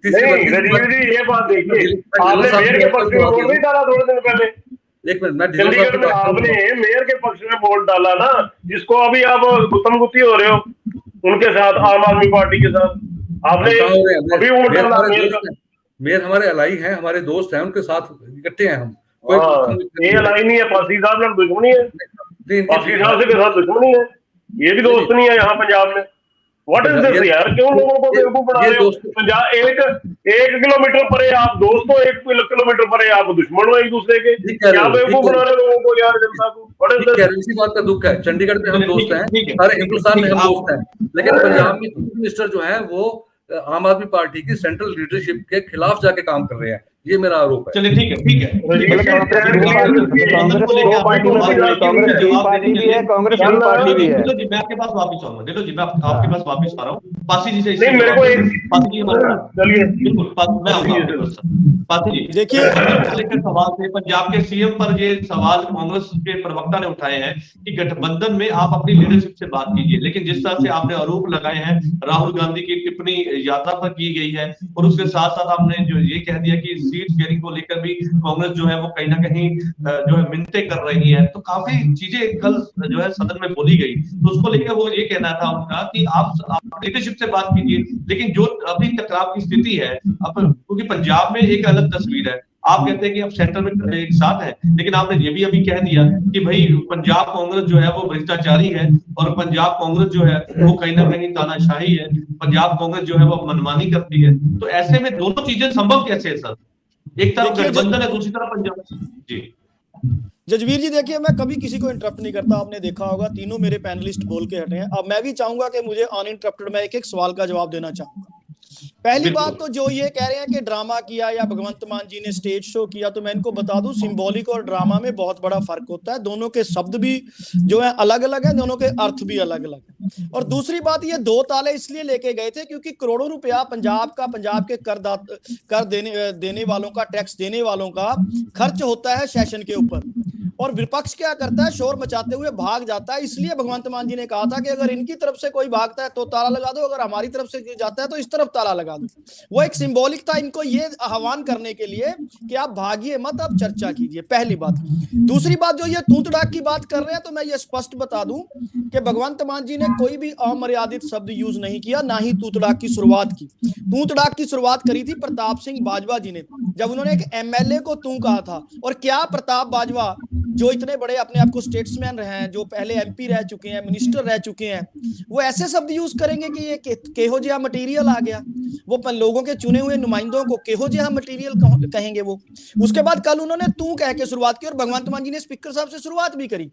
नहीं राजीव जी, ये बात देखिए, आपने मेयर के पक्ष में वोट नहीं डाला थोड़े दिन पहले? एक मिनट, मैं चंडीगढ़ में आपने मेयर के पक्ष में वोट डाला ना, जिसको अभी आप गुत्तम-गुत्ती हो रहे हो उनके साथ, आम आदमी पार्टी के साथ। आपने अभी वोट डाला मेयर का। मेयर हमारे अलाई हैं, हमारे दोस्त हैं, उनके साथ इकट्ठे हैं हम। ये लाई नहीं है, पासी साहब से दुश्मनी है, पासी साहब के साथ दुश्मनी है, ये भी दोस्त नहीं है यहाँ पंजाब में। व्हाट इज दिस यार, क्यों लोगों को बेवकूफ बना रहे हो? पंजाब एक किलोमीटर परे आप दोस्त हो, 1 किलोमीटर परे आप दुश्मन हो एक दूसरे के, क्या बेवकूफ बना रहे लोगों को यार, जनता को? What is this? इसी बात का दुख है, चंडीगढ़ में हम दोस्त हैं, सारे हिंदुस्तान में हम दोस्त हैं, लेकिन पंजाब में चीफ मिनिस्टर जो है वो आम आदमी पार्टी की सेंट्रल लीडरशिप के खिलाफ जाके काम कर रहे हैं, ये मेरा आरोप है। चलिए ठीक है, ठीक है। मैं आपके पास वापिस आऊंगा, नीलो जी मैं आपके पास वापिस आ रहा हूँ। पासी जी से मेरे को चलिए बिल्कुल मैं आऊंगा। पासी जी देखिए, लेकर सवाल थे पंजाब के सीएम पर, ये सवाल कांग्रेस के प्रवक्ता ने उठाए हैं कि गठबंधन में आप अपनी लीडरशिप से बात कीजिए, लेकिन जिस तरह से आपने आरोप लगाए हैं राहुल गांधी की टिप्पणी यात्रा पर की गई है, और उसके साथ साथ आपने जो ये कह दिया कि सीट शेयरिंग को लेकर भी कांग्रेस जो है वो कहीं ना कहीं जो है मिन्नतें कर रही है, तो काफी चीजें कल जो है सदन में बोली गई, तो उसको लेकर वो ये कहना था उनका कि आप लीडरशिप से बात कीजिए, लेकिन जो अभी टकराव की स्थिति है अब, क्योंकि पंजाब में एक अलग तस्वीर है, आप कहते हैं कि आप सेंटर में एक साथ है, लेकिन आपने ये भी अभी कह दिया कि भाई पंजाब कांग्रेस जो है वो भ्रष्टाचारी है, और पंजाब कांग्रेस जो है वो कहीं ना कहीं तानाशाही है, पंजाब कांग्रेस जो है वो मनमानी करती है। तो ऐसे में दोनों चीजें संभव कैसे है सर? एक तरफ गठबंधन है, दूसरी तरफ पंजाब। जी जजवीर जी देखिए, मैं कभी किसी को इंटरप्ट नहीं करता, आपने देखा होगा तीनों मेरे पैनलिस्ट बोल के हटे हैं। अब मैं भी चाहूंगा कि मुझे अनइंटरप्टेड मैं एक सवाल का जवाब देना चाहूंगा। पहली बात तो जो ये कह रहे हैं कि ड्रामा किया या भगवंत मान जी ने स्टेज शो किया, तो मैं इनको बता दूं सिंबॉलिक और ड्रामा में बहुत बड़ा फर्क होता है, दोनों के शब्द भी जो है अलग अलग है, दोनों के अर्थ भी अलग अलग है। और दूसरी बात, ये 2 ताले इसलिए लेके गए थे क्योंकि करोड़ों रुपया पंजाब के कर देने वालों का, टैक्स देने वालों का खर्च होता है सेशन के ऊपर, और विपक्ष क्या करता है, शोर मचाते हुए भाग जाता है। इसलिए भगवंत मान जी ने कहा था कि अगर इनकी तरफ से कोई भागता है तो ताला लगा दो, अगर हमारी तरफ से जाता है तो इस तरफ ताला लगा दो। वो एक सिंबॉलिक था इनको ये आह्वान करने के लिए कि आप भागिए मत, आप चर्चा कीजिए, पहली बात। दूसरी बात, जो ये तू तड़ाक की बात कर रहे हैं, तो मैं ये स्पष्ट बता दूं कि भगवंत मान जी ने कोई भी अमर्यादित शब्द यूज नहीं किया, ना ही तू तड़ाक की शुरुआत की। तू तड़ाक की शुरुआत करी थी प्रताप सिंह बाजवा जी ने, जब उन्होंने एक एमएलए को तू कहा था। और क्या प्रताप बाजवा जो इतने बड़े अपने आप को स्टेट्समैन रहे हैं, जो पहले एमपी रह चुके हैं, मिनिस्टर रह चुके हैं, वो ऐसे शब्द यूज करेंगे कि ये केहो जिहा मटेरियल आ गया? वो लोगों के चुने हुए नुमाइंदों को केहो जिहा मटेरियल कहेंगे वो? उसके बाद कल उन्होंने तू कह के शुरुआत की, और भगवंत मान जी ने स्पीकर साहब से शुरुआत भी करी,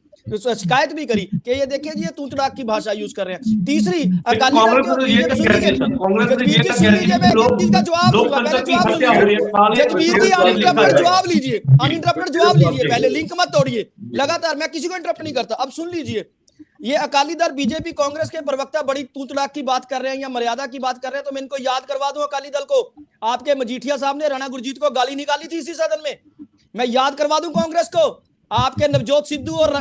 शिकायत भी करी कि ये देखिए जी, तू तड़ाक की भाषा यूज कर रहे हैं। तीसरी, अकाली दल जवाब लीजिए, अनइंटरप्टेड जवाब लीजिए, पहले लिंक मत तोड़िए लगातार, मैं किसी को इंटरप्ट नहीं करता। अब सुन लीजिए, ये अकाली दल, बीजेपी, कांग्रेस के प्रवक्ता बड़ी तू तड़ाक की बात कर रहे हैं या मर्यादा की बात कर रहे हैं, तो मैं इनको याद करवा दूं अकाली दल को, आपके मजीठिया साहब ने राणा गुरजीत को गाली निकाली थी इसी सदन में। मैं याद करवा दूं कांग्रेस को, आपके नवजोत सिद्धू और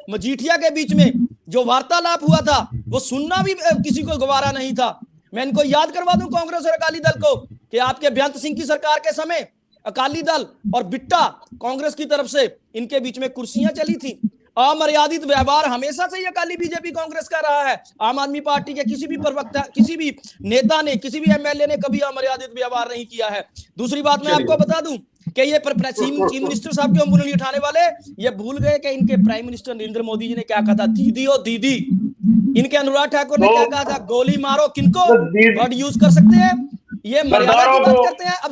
मजीठिया के बीच में जो वार्तालाप हुआ था, वो सुनना भी किसी को गवारा नहीं था। मैं इनको याद करवा दूं कांग्रेस और अकाली दल को कि आपके बेअंत सिंह की सरकार के समय अकाली दल और बिट्टा कांग्रेस की तरफ से इनके बीच में कुर्सियां चली थी। अमर्यादित व्यवहार हमेशा से अकाली बीजेपी कांग्रेस का रहा है। आम आदमी पार्टी के किसी भी प्रवक्ता, किसी भी नेता ने, किसी भी एमएलए ने कभी अमर्यादित व्यवहार नहीं किया है। दूसरी बात मैं आपको बता दूं कि ये चीफ मिनिस्टर साहब की उंगली उठाने वाले ये भूल गए कि इनके प्राइम मिनिस्टर नरेंद्र मोदी जी ने क्या कहा था, दीदी और दीदी। इनके अनुराग ठाकुर ने क्या कहा था, गोली मारो किनको, वर्ड यूज कर सकते हैं, ये मर्यादा की बात करते हैं। अब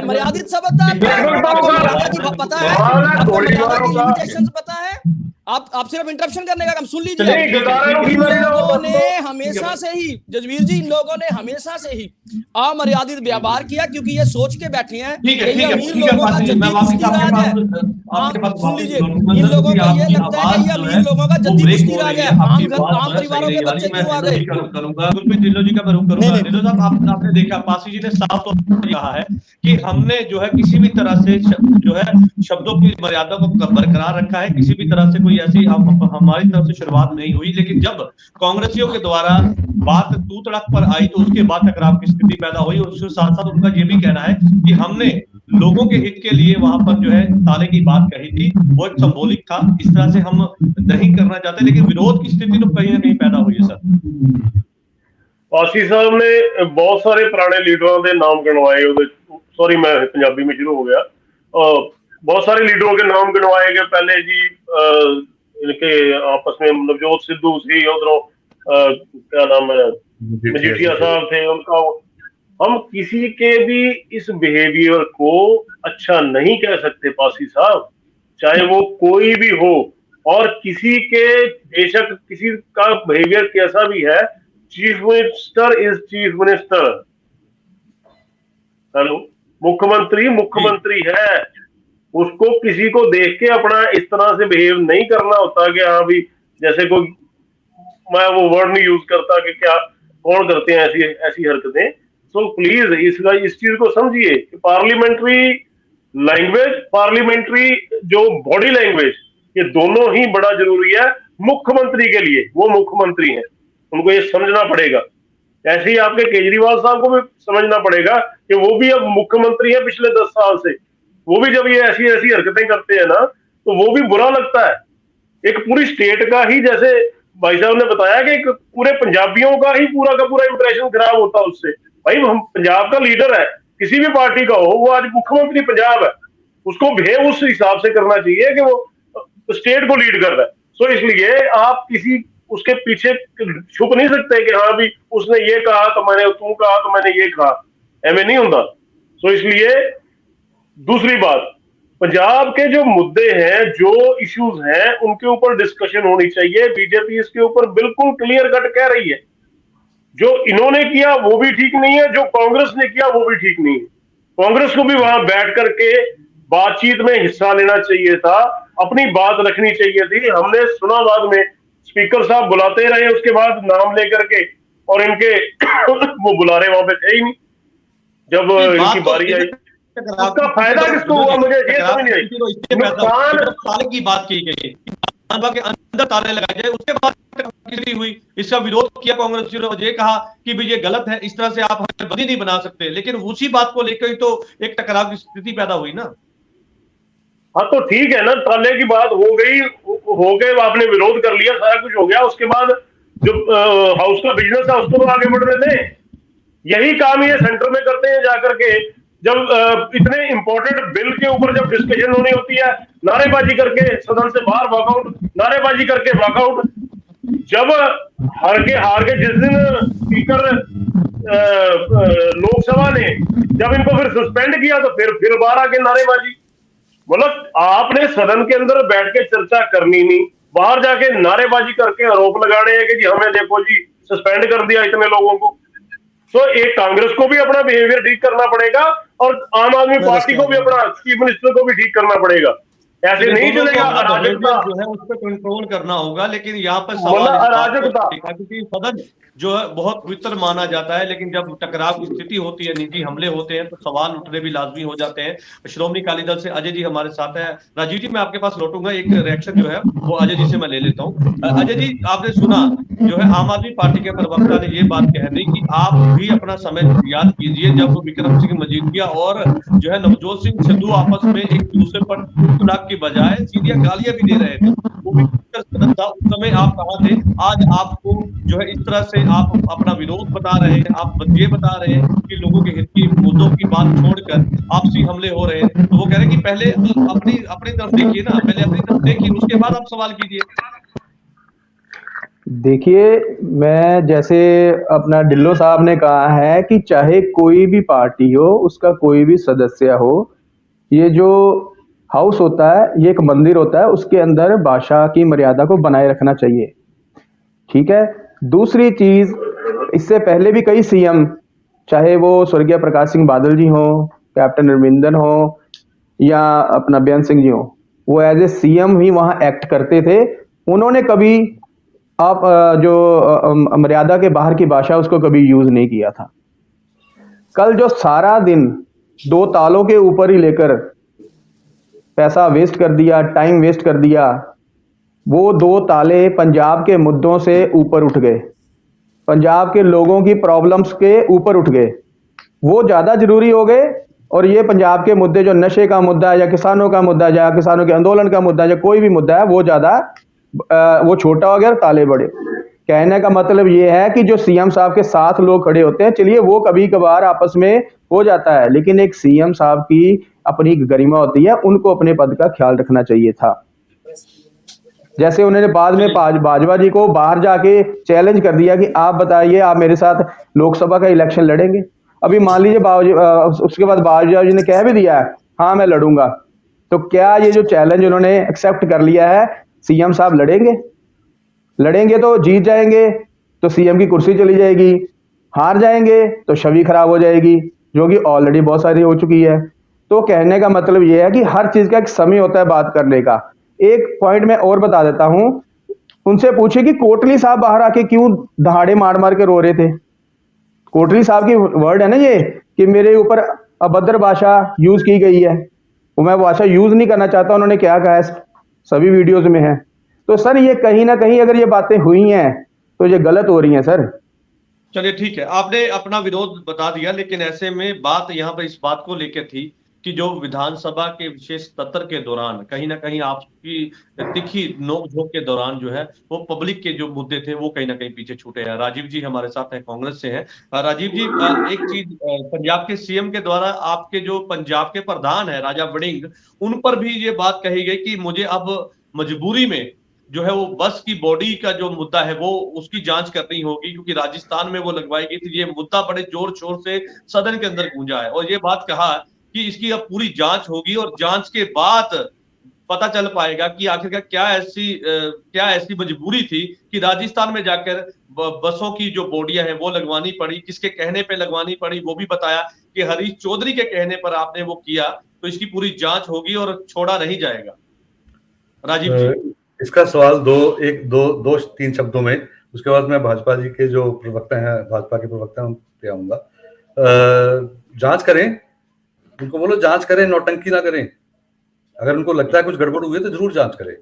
मर्यादित शब्द पता है, पता है आप सिर्फ इंटरप्शन करने का काम। सुन लीजिए, इन लोगों ने हमेशा से ही, जजवीर जी, इन लोगों ने हमेशा से ही अमर्यादित व्यवहार किया, क्योंकि ये सोच के बैठे हैं कि अमीर लोगों का जद्दी कुश्ती राज है। सुन लीजिए, इन लोगों को ये लगता है कि ये अमीर लोगों का जद्दी कुश्ती राज है, आम परिवारों के बच्चे क्यों आ गए। नीलो जी का मैं रुक करूंगा। नीलो साहब, आपने देखा पासी जी ने साफ तौर पर कहा है कि हमने जो है किसी भी तरह से जो है शब्दों की मर्यादा को बरकरार रखा है, किसी भी तरह से कोई ऐसी हमारी तरफ से शुरुआत नहीं हुई। लेकिन जब कांग्रेसियों के द्वारा बात तू तड़क पर आई तो उसके बाद टकराव की स्थिति पैदा हुई, और उसके साथ साथ उनका ये भी कहना है कि हमने लोगों के हित के लिए वहां पर जो है ताले की बात कही थी, वो एक सिंबॉलिक था, इस तरह से हम नहीं करना चाहते, लेकिन विरोध की स्थिति तो कहीं ना कहीं पैदा हुई है सर। ਪਾਸੀ ਸਾਹਿਬ ਨੇ ਬਹੁਤ ਸਾਰੇ ਪੁਰਾਣੇ ਲੀਡਰਾਂ ਦੇ ਨਾਮ गिनवाए, सॉरी मैं पंजाबी में शुरू हो गया। बहुत सारे लीडरों के नाम गिनवाए गए पहले जी। इनके आपस में नवजोत सिद्धू थी, उधरों क्या नाम है, मजीठिया साहब थे उनका। हम किसी के भी इस बिहेवियर को अच्छा नहीं कह सकते पासी साहब, चाहे वो कोई भी हो। और किसी के बेशक किसी का बिहेवियर कैसा भी है, chief minister is chief minister. Hello, मुख्यमंत्री मुख्यमंत्री है, उसको किसी को देख के अपना इस तरह से बिहेव नहीं करना होता कि हाँ भी जैसे कोई, मैं वो वर्ड नहीं यूज करता कि क्या कौन करते हैं ऐसी ऐसी हरकतें। सो प्लीज इस चीज को समझिए कि पार्लियामेंट्री लैंग्वेज, पार्लियामेंट्री जो बॉडी लैंग्वेज, ये दोनों ही बड़ा जरूरी है मुख्यमंत्री के लिए। वो मुख्यमंत्री हैं, उनको ये समझना पड़ेगा। ऐसे ही आपके केजरीवाल साहब को भी समझना पड़ेगा कि वो भी अब मुख्यमंत्री है पिछले 10 साल से। वो भी जब ये ऐसी ऐसी हरकतें करते हैं ना, तो वो भी बुरा लगता है। एक पूरी स्टेट का ही, जैसे भाई साहब ने बताया कि एक पूरे पंजाबियों का ही पूरा का पूरा इंप्रेशन खराब होता है उससे। भाई हम पंजाब का लीडर है, किसी भी पार्टी का हो, वो आज मुख्यमंत्री पंजाब है, उसको बिहेव उस हिसाब से करना चाहिए कि वो स्टेट को लीड कर रहा है। सो इसलिए आप किसी उसके पीछे छुप नहीं सकते कि हाँ भी उसने ये कहा तो मैंने, तू कहा तो मैंने ये कहा, ऐसे नहीं होता। सो इसलिए दूसरी बात, पंजाब के जो मुद्दे हैं, जो इश्यूज हैं, उनके ऊपर डिस्कशन होनी चाहिए। बीजेपी इसके ऊपर बिल्कुल क्लियर कट कह रही है, जो इन्होंने किया वो भी ठीक नहीं है, जो कांग्रेस ने किया वो भी ठीक नहीं है। कांग्रेस को भी वहां बैठ करके बातचीत में हिस्सा लेना चाहिए था, अपनी बात रखनी चाहिए थी। हमने सुना बाद में स्पीकर साहब बुलाते रहे, उसके बाद नाम लेकर के, और इनके वो बुलारे वहां पे थे ही नहीं जब इनकी बारी आई। उसका फायदा किसको हुआ, मुझे ये समझ नहीं आई। नुकसान ताले की बात की गई, के अंदर ताले लगाए जाए, उसके बाद हुई, इसका विरोध किया कांग्रेस ने, ये कहा कि भाई ये गलत है, इस तरह से आप हमें बंदी नहीं बना सकते। लेकिन उसी बात को लेकर ही तो एक टकराव की स्थिति पैदा हुई ना। हाँ तो ठीक है ना, ताले की बात हो गई, हो गए, आपने विरोध कर लिया, सारा कुछ हो गया। उसके बाद जो हाउस का बिजनेस है उसको तो आगे बढ़ रहे थे। यही काम ये सेंटर में करते हैं जाकर के, जब इतने इंपॉर्टेंट बिल के ऊपर जब डिस्कशन होनी होती है, नारेबाजी करके सदन से बाहर वॉकआउट, नारेबाजी करके वॉकआउट। जब हार के जिस दिन स्पीकर लोकसभा ने जब इनको फिर सस्पेंड किया, तो फिर बाहर आके नारेबाजी। मतलब आपने सदन के अंदर बैठ के चर्चा करनी नहीं, बाहर जाके नारेबाजी करके आरोप लगाने हैं कि जी हमें देखो जी सस्पेंड कर दिया इतने लोगों को। तो एक कांग्रेस को भी अपना बिहेवियर ठीक करना पड़ेगा, और आम आदमी पार्टी को भी अपना, चीफ मिनिस्टर को भी ठीक करना पड़ेगा। ऐसे नहीं चलेगा। अराजकता जो है उस पर कंट्रोल करना होगा। लेकिन यहाँ पर सवाल अराजकता, क्योंकि सदन जो है बहुत पवित्र माना जाता है, लेकिन जब टकराव की स्थिति होती है, निजी हमले होते हैं, तो सवाल उठने भी लाजमी हो जाते हैं। श्रोमणी अकाली दल से अजय जी हमारे साथ है। राजीव जी, मैं आपके पास लौटूंगा, एक रिएक्शन जो है वो अजय जी से मैं ले लेता हूँ। अजय जी, आपने सुना जो है आम आदमी पार्टी के प्रवक्ता ने ये बात कह दी कि आप भी अपना समय याद कीजिए जब विक्रम सिंह मजीठिया और जो है नवजोत सिंह सिद्धू आपस में एक दूसरे पर तड़ाक की बजाय सीधे गालियां भी दे रहे थे, वो भी सदन था, उस समय आप कहाँ थे? आज आपको जो है इस तरह से आप अपना विरोध बता रहे हैं, आप ये बता रहे हैं कि लोगों के हित की मुद्दों की बात छोड़कर आपसी हमले हो रहे हैं। तो वो कह रहे हैं कि पहले अपनी तरफ देखिए ना, पहले अपनी तरफ देखिए, उसके बाद आप सवाल कीजिए। देखिए, मैं जैसे अपना ढिल्लो साहब ने कहा है कि चाहे कोई भी पार्टी हो, उसका कोई भी सदस्य हो, ये जो हाउस होता है ये एक मंदिर होता है, उसके अंदर भाषा की मर्यादा को बनाए रखना चाहिए, ठीक है। दूसरी चीज, इससे पहले भी कई सीएम, चाहे वो स्वर्गीय प्रकाश सिंह बादल जी हो, कैप्टन अमरिंदर हो, या अपना बेअंत सिंह जी हो, वो एज ए सीएम ही वहां एक्ट करते थे। उन्होंने कभी आप जो मर्यादा के बाहर की भाषा उसको कभी यूज नहीं किया था। कल जो सारा दिन दो तालों के ऊपर ही लेकर पैसा वेस्ट कर दिया, टाइम वेस्ट कर दिया, वो दो ताले पंजाब के मुद्दों से ऊपर उठ गए, पंजाब के लोगों की प्रॉब्लम्स के ऊपर उठ गए, वो ज्यादा जरूरी हो गए। और ये पंजाब के मुद्दे जो नशे का मुद्दा है, या किसानों का मुद्दा है, या किसानों के आंदोलन का मुद्दा है, या कोई भी मुद्दा है, वो ज्यादा वो छोटा हो गया, ताले बड़े। कहने का मतलब ये है कि जो सीएम साहब के साथ लोग खड़े होते हैं, चलिए वो कभी कभार आपस में हो जाता है, लेकिन एक सीएम साहब की अपनी गरिमा होती है, उनको अपने पद का ख्याल रखना चाहिए था। जैसे उन्होंने बाद में भाजपा जी को बाहर जाके चैलेंज कर दिया कि आप बताइए, आप मेरे साथ लोकसभा का इलेक्शन लड़ेंगे। अभी मान लीजिए उसके बाद भाजपा जी ने कह भी दिया है हाँ मैं लड़ूंगा, तो क्या ये जो चैलेंज उन्होंने एक्सेप्ट कर लिया है, सीएम साहब लड़ेंगे तो जीत जाएंगे तो सीएम की कुर्सी चली जाएगी, हार जाएंगे तो छवि खराब हो जाएगी, जो कि ऑलरेडी बहुत सारी हो चुकी है। तो कहने का मतलब ये है कि हर चीज का एक समय होता है बात करने का। एक पॉइंट मैं और बता देता हूं, उनसे पूछे कि कोटली साहब बाहर आके क्यों दहाड़े मार मार के रो रहे थे। कोटली साहब की वर्ड है ना ये कि मेरे ऊपर अभद्र भाषा यूज की गई है, वो मैं भाषा यूज नहीं करना चाहता, उन्होंने क्या कहा है सभी वीडियोज में है। तो सर ये कहीं ना कहीं अगर ये बातें हुई हैं तो ये गलत हो रही हैं सर। चलिए ठीक है, आपने अपना विरोध बता दिया, लेकिन ऐसे में बात यहाँ पर इस बात को लेकर थी कि जो विधानसभा के विशेष सत्र के दौरान कहीं ना कहीं आपकी तीखी नोकझोंक के दौरान जो है वो पब्लिक के जो मुद्दे थे वो कहीं ना कहीं पीछे छूटे हैं। राजीव जी हमारे साथ हैं, कांग्रेस से हैं। राजीव जी, एक चीज, पंजाब के सीएम के द्वारा आपके जो पंजाब के प्रधान है राजा वड़िंग, उन पर भी ये बात कही गई कि मुझे अब मजबूरी में जो है वो बस की बॉडी का जो मुद्दा है वो उसकी जांच करनी होगी, क्योंकि राजस्थान में वो लगवाई गई थी। ये मुद्दा बड़े जोर शोर से सदन के अंदर गूंजा है और ये बात कहा कि इसकी अब पूरी जांच होगी और जांच के बाद पता चल पाएगा कि आखिरकार क्या ऐसी मजबूरी थी कि राजस्थान में जाकर बसों की जो बोडियां हैं वो लगवानी पड़ी, किसके कहने पे लगवानी पड़ी वो भी बताया कि हरीश चौधरी के कहने पर आपने वो किया। तो इसकी पूरी जांच होगी और छोड़ा नहीं जाएगा। राजीव जी, इसका सवाल दो तीन शब्दों में, उसके बाद मैं भाजपा जी के जो प्रवक्ता हैं, भाजपा के प्रवक्ता हैं उन पे आऊंगा। जांच करें, उनको बोलो जांच करें, नौटंकी ना करें। अगर उनको लगता है कुछ गड़बड़ हुई है तो जरूर जांच करें,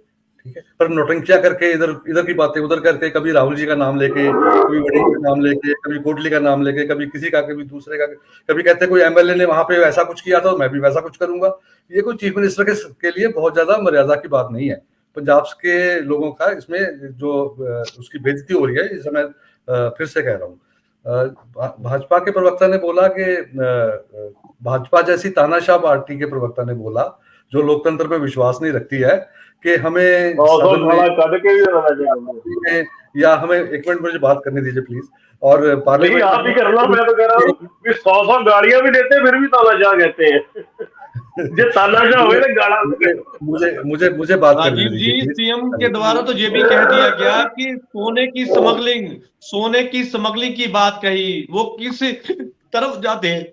ठीक है, पर नौटंकियां करके इधर की बातें उधर करके, कभी राहुल जी का नाम लेके, कभी वड़िंग का नाम लेके, कभी कोटली का नाम लेके, कभी किसी का, कभी दूसरे का, कभी कहते कोई एमएलए ने वहां पे ऐसा कुछ किया था मैं भी वैसा कुछ करूंगा। ये कोई चीफ मिनिस्टर के लिए बहुत ज्यादा मर्यादा की बात नहीं है। पंजाब के लोगों का इसमें जो उसकी बेइज्जती हो रही है, इसे मैं फिर से कह रहा हूँ। भाजपा के प्रवक्ता ने बोला कि भाजपा जैसी तानाशाह पार्टी के प्रवक्ता ने बोला जो लोकतंत्र पे विश्वास नहीं रखती है कि हमें या हमें, एक मिनट मुझे बात करने दीजिए प्लीज। और पार्लियामेंट आप ही करना, मैं तो कह रहा हूँ 100 गाड़ियां भी देते फिर भी तानाशाह कहते हैं। जो तानाशाह हुए ना गाड़ा, मुझे बात करने राजीव दीजिए। जी, सीएम के द्वारा तो ये भी कह दिया गया कि सोने की स्मगलिंग की बात कही, वो किस तरफ जाते हैं?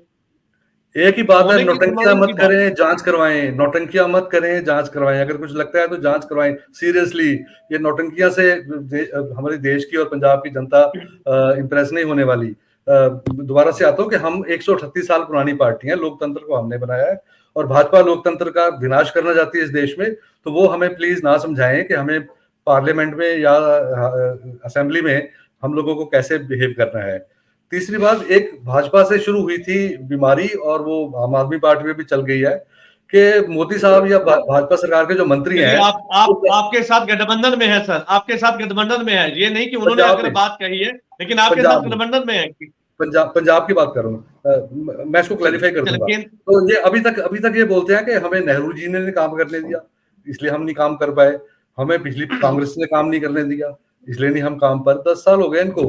एक ही बात है, नौटंकियां मत करें, जांच करवाएं। नौटंकियां मत करें, जांच करवाएं। अगर कुछ लगता है तो जांच करवाएं सीरियसली। ये नौटंकियां से हमारे देश की और पंजाब की जनता इंप्रेस नहीं होने वाली। दोबारा से आता हूँ कि हम 138 साल पुरानी पार्टी है, लोकतंत्र को हमने बनाया है और भाजपा लोकतंत्र का विनाश करना चाहती है इस देश में। तो वो हमें प्लीज ना समझाएं कि हमें पार्लियामेंट में या असेंबली में हम लोगों को कैसे बिहेव करना है। तीसरी बात, एक भाजपा से शुरू हुई थी बीमारी और वो आम आदमी पार्टी में भी चल गई है कि मोदी साहब या भाजपा सरकार के जो मंत्री हैं, आपके साथ गठबंधन में है सर, आपके साथ गठबंधन में है। ये नहीं कि उन्होंने आकर बात कही है, लेकिन आपके साथ गठबंधन में है। पंजाब की बात कर रहा हूँ, मैं इसको क्लैरिफाई कर दूंगा। तो ये अभी तक ये बोलते हैं कि हमें नेहरू जी ने काम करने दिया इसलिए हम नहीं काम कर पाए, हमें पिछली कांग्रेस ने काम नहीं करने दिया इसलिए नहीं हम काम पर। 10 साल हो गए इनको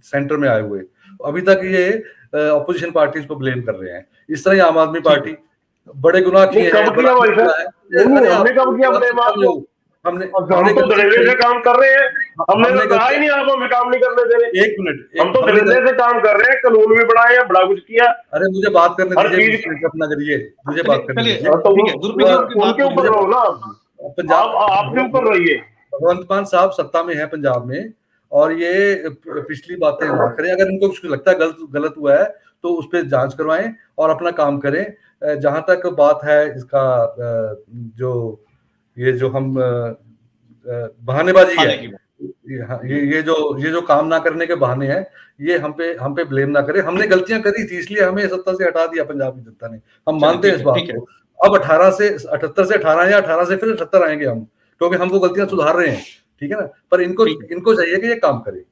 सेंटर में आए हुए, अभी तक ये ऑपोजिशन पार्टीज को ब्लेम कर रहे हैं। इस तरह ही आम आदमी पार्टी बड़े गुनाह किए हैं। हमने कब किया ब्लेम आपको? हमने तो दरिंदे से काम कर रहे हैं, हमने तो कहा ही नहीं आपको हमें काम नहीं करने दे रहे। एक मिनट, हम तो दरिंदे से काम कर रहे हैं, कानून भी बनाए हैं, बड़ा कुछ किया। अरे मुझे बात करने दीजिए, अपना करिए, मुझे बात करने दीजिए। उनके ऊपर रहो ना, पंजाब आपके ऊपर रहिए। भगवंत मान साहब सत्ता में है पंजाब में और ये पिछली बातें ना करें। अगर इनको कुछ लगता है गलत हुआ है तो उस पर जांच करवाएं और अपना काम करें। जहां तक बात है इसका, जो हम बहानेबाजी है, ये जो काम ना करने के बहाने हैं, ये हम पे ब्लेम ना करें। हमने गलतियां करी थी इसलिए हमें सत्ता से हटा दिया पंजाब की जनता ने, हम मानते हैं इस बात को। अब 78 से 18 या 18 से फिर 78 आएंगे हम, क्योंकि हम वो गलतियां सुधार रहे हैं, ठीक है ना, पर इनको चाहिए कि ये काम करे,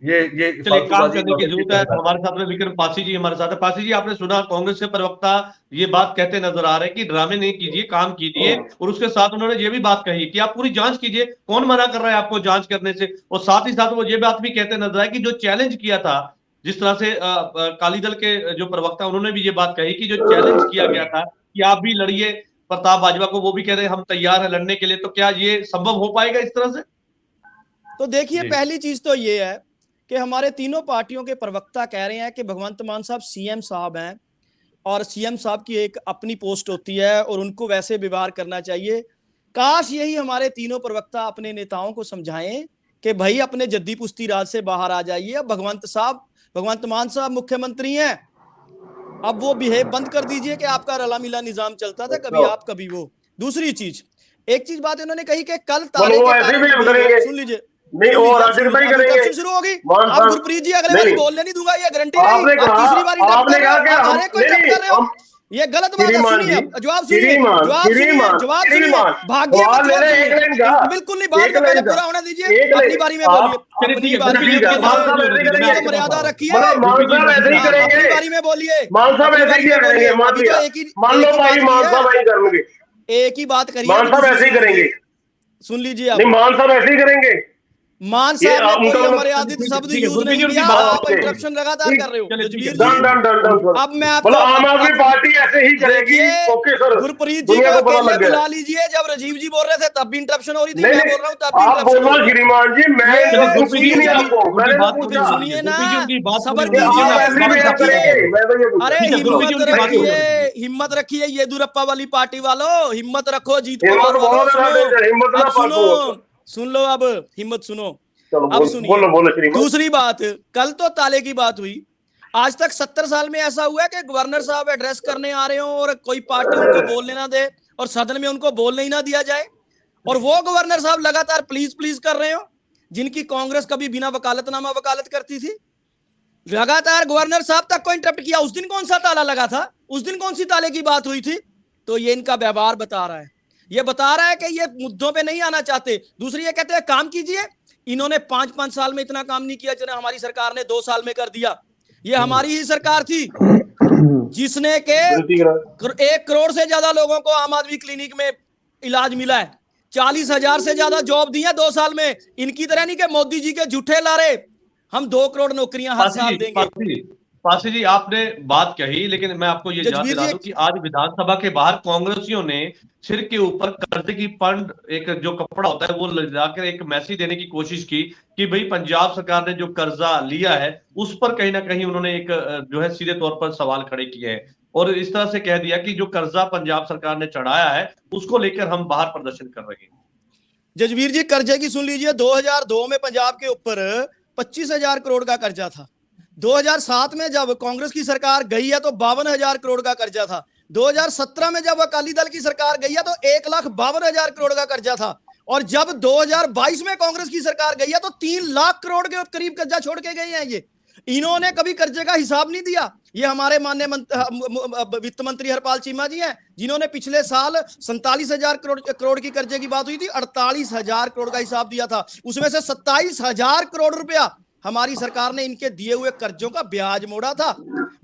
ये चलिए काम करने की जरूरत है। हमारे साथ में विक्रम पासी जी हमारे साथ है। पासी जी, आपने सुना कांग्रेस के प्रवक्ता ये बात कहते नजर आ रहे हैं कि ड्रामे नहीं कीजिए, काम कीजिए, और उसके साथ उन्होंने ये भी बात कही कि आप पूरी जांच कीजिए। कौन मना कर रहा है आपको जांच करने से? और साथ ही साथ वो ये बात भी कहते नजर आए कि जो चैलेंज किया था, जिस तरह से अकाली दल के जो प्रवक्ता उन्होंने भी ये बात कही कि जो चैलेंज किया गया था कि आप भी लड़िए प्रताप बाजवा को, वो भी कह रहे हैं हम तैयार है लड़ने के लिए, तो क्या ये संभव हो पाएगा इस तरह से? तो देखिए, पहली चीज तो ये है कि हमारे तीनों पार्टियों के प्रवक्ता कह रहे हैं कि भगवंत मान साहब सीएम साहब हैं और सीएम साहब की एक अपनी पोस्ट होती है और उनको वैसे व्यवहार करना चाहिए। काश यही हमारे तीनों प्रवक्ता अपने नेताओं को समझाएं कि भाई अपने जद्दी पुश्ती राज से बाहर आ जाइए। अब भगवंत मान साहब मुख्यमंत्री हैं, अब वो बिहेव बंद कर दीजिए कि आपका रला मिला निजाम चलता था, कभी आप कभी वो। दूसरी चीज, एक चीज बात इन्होंने कही कि कल ताले के, सुन लीजिए, नहीं वो राजनीति ही करेंगे, शुरू होगी। आप गुरप्रीत जी अगले बार बोलने नहीं दूंगा, ये गारंटी नहीं। तीसरी बार आपने कहा कर रहे हो, ये गलत बात है। सुनिए, जवाब सुनिए, भाग्य बिल्कुल नहीं, बात को पहले पूरा होने दीजिए, अपनी बारी में बोलिए, अपनी बारी में मर्यादा रखिए, अपनी बारी में बोलिए। एक ही बात करिए, सुन लीजिए। मान साहब ऐसे ही करेंगे। मान साहब ने कोई अमर्यादित शब्द यूज नहीं किया, आप इंटरप्शन लगातार कर रहे हो। जजवीर जी, अब मैं आपको आम आदमी पार्टी ऐसे ही करेगी। ओके सर, गुरप्रीत जी को अकेले बुला लीजिए। जब राजीव जी बोल रहे थे तब भी इंटरप्शन हो रही थी, मैं बोल रहा हूँ तब भी इंटरप्शन हो रही थी। श्रीमान जी, मैं सुनिए ना, सबर कीजिए। अरे हिम्मत रखिए येदुरप्पा वाली पार्टी वालों, हिम्मत रखो, जीत को सुन लो, अब हिम्मत सुनो। अब सुनिए, दूसरी बात, कल तो ताले की बात हुई, आज तक 70 साल में ऐसा हुआ है कि गवर्नर साहब एड्रेस करने आ रहे हो और कोई पार्टी उनको बोलने ना दे और सदन में उनको बोलने ही ना दिया जाए, और वो गवर्नर साहब लगातार प्लीज प्लीज कर रहे हो, जिनकी कांग्रेस कभी बिना वकालतनामा वकालत करती थी। लगातार गवर्नर साहब तक को इंटरप्ट किया। उस दिन कौन सा ताला लगा था? उस दिन कौन सी ताले की बात हुई थी? तो ये इनका व्यवहार बता रहा है, ये बता रहा है कि ये मुद्दों पे नहीं आना चाहते। दूसरी ये कहते हैं काम कीजिए। इन्होंने 5-5 साल में इतना काम नहीं किया जिन्हें हमारी सरकार ने 2 साल में कर दिया। ये हमारी ही सरकार थी जिसने के 1 करोड़ से ज्यादा लोगों को आम आदमी क्लिनिक में इलाज मिला है, 40,000 से ज्यादा जॉब दी है 2 साल में। इनकी तरह नहीं कि मोदी जी के झूठे लारे हम 2 करोड़ नौकरियां हर साल देंगे। पासी जी, आपने बात कही, लेकिन मैं आपको ये याद दिला दूं कि आज विधानसभा के बाहर कांग्रेसियों ने सिर के ऊपर कर्ज की फंड, एक जो कपड़ा होता है वो लगाकर एक मैसेज देने की कोशिश की कि भाई पंजाब सरकार ने जो कर्जा लिया है उस पर कहीं ना कहीं उन्होंने एक जो है सीधे तौर पर सवाल खड़े किए हैं, और इस तरह से कह दिया कि जो कर्जा पंजाब सरकार ने चढ़ाया है उसको लेकर हम बाहर प्रदर्शन कर रहे हैं। जजवीर जी, कर्जे की सुन लीजिए। 2002 में पंजाब के ऊपर 25,000 करोड़ का कर्जा था। 2007 में जब कांग्रेस की सरकार गई है तो 52,000 करोड़ का कर्जा था। 2017 में जब अकाली दल की सरकार गई है तो 1,52,000 करोड़ का कर्जा था, और जब 2022 में कांग्रेस की सरकार गई है तो 3 लाख करोड़ के करीब कर्जा छोड़ के गए हैं। ये इन्होंने कभी कर्जे का हिसाब नहीं दिया। ये हमारे माननीय वित्त मंत्री हरपाल चीमा जी हैं, जिन्होंने पिछले साल 47,000 करोड़ की कर्जे की बात हुई थी, 48,000 करोड़ का हिसाब दिया था। उसमें से 27,000 करोड़ रुपया हमारी सरकार ने इनके दिए हुए कर्जों का ब्याज मोड़ा था।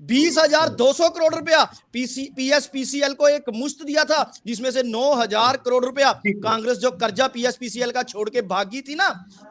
20,200 करोड़ रुपया पीएसपीसीएल को एक मुश्त दिया था, जिसमें से 9,000 करोड़ रुपया कांग्रेस जो कर्जा पीएसपीसीएल का छोड़ के भागी थी ना,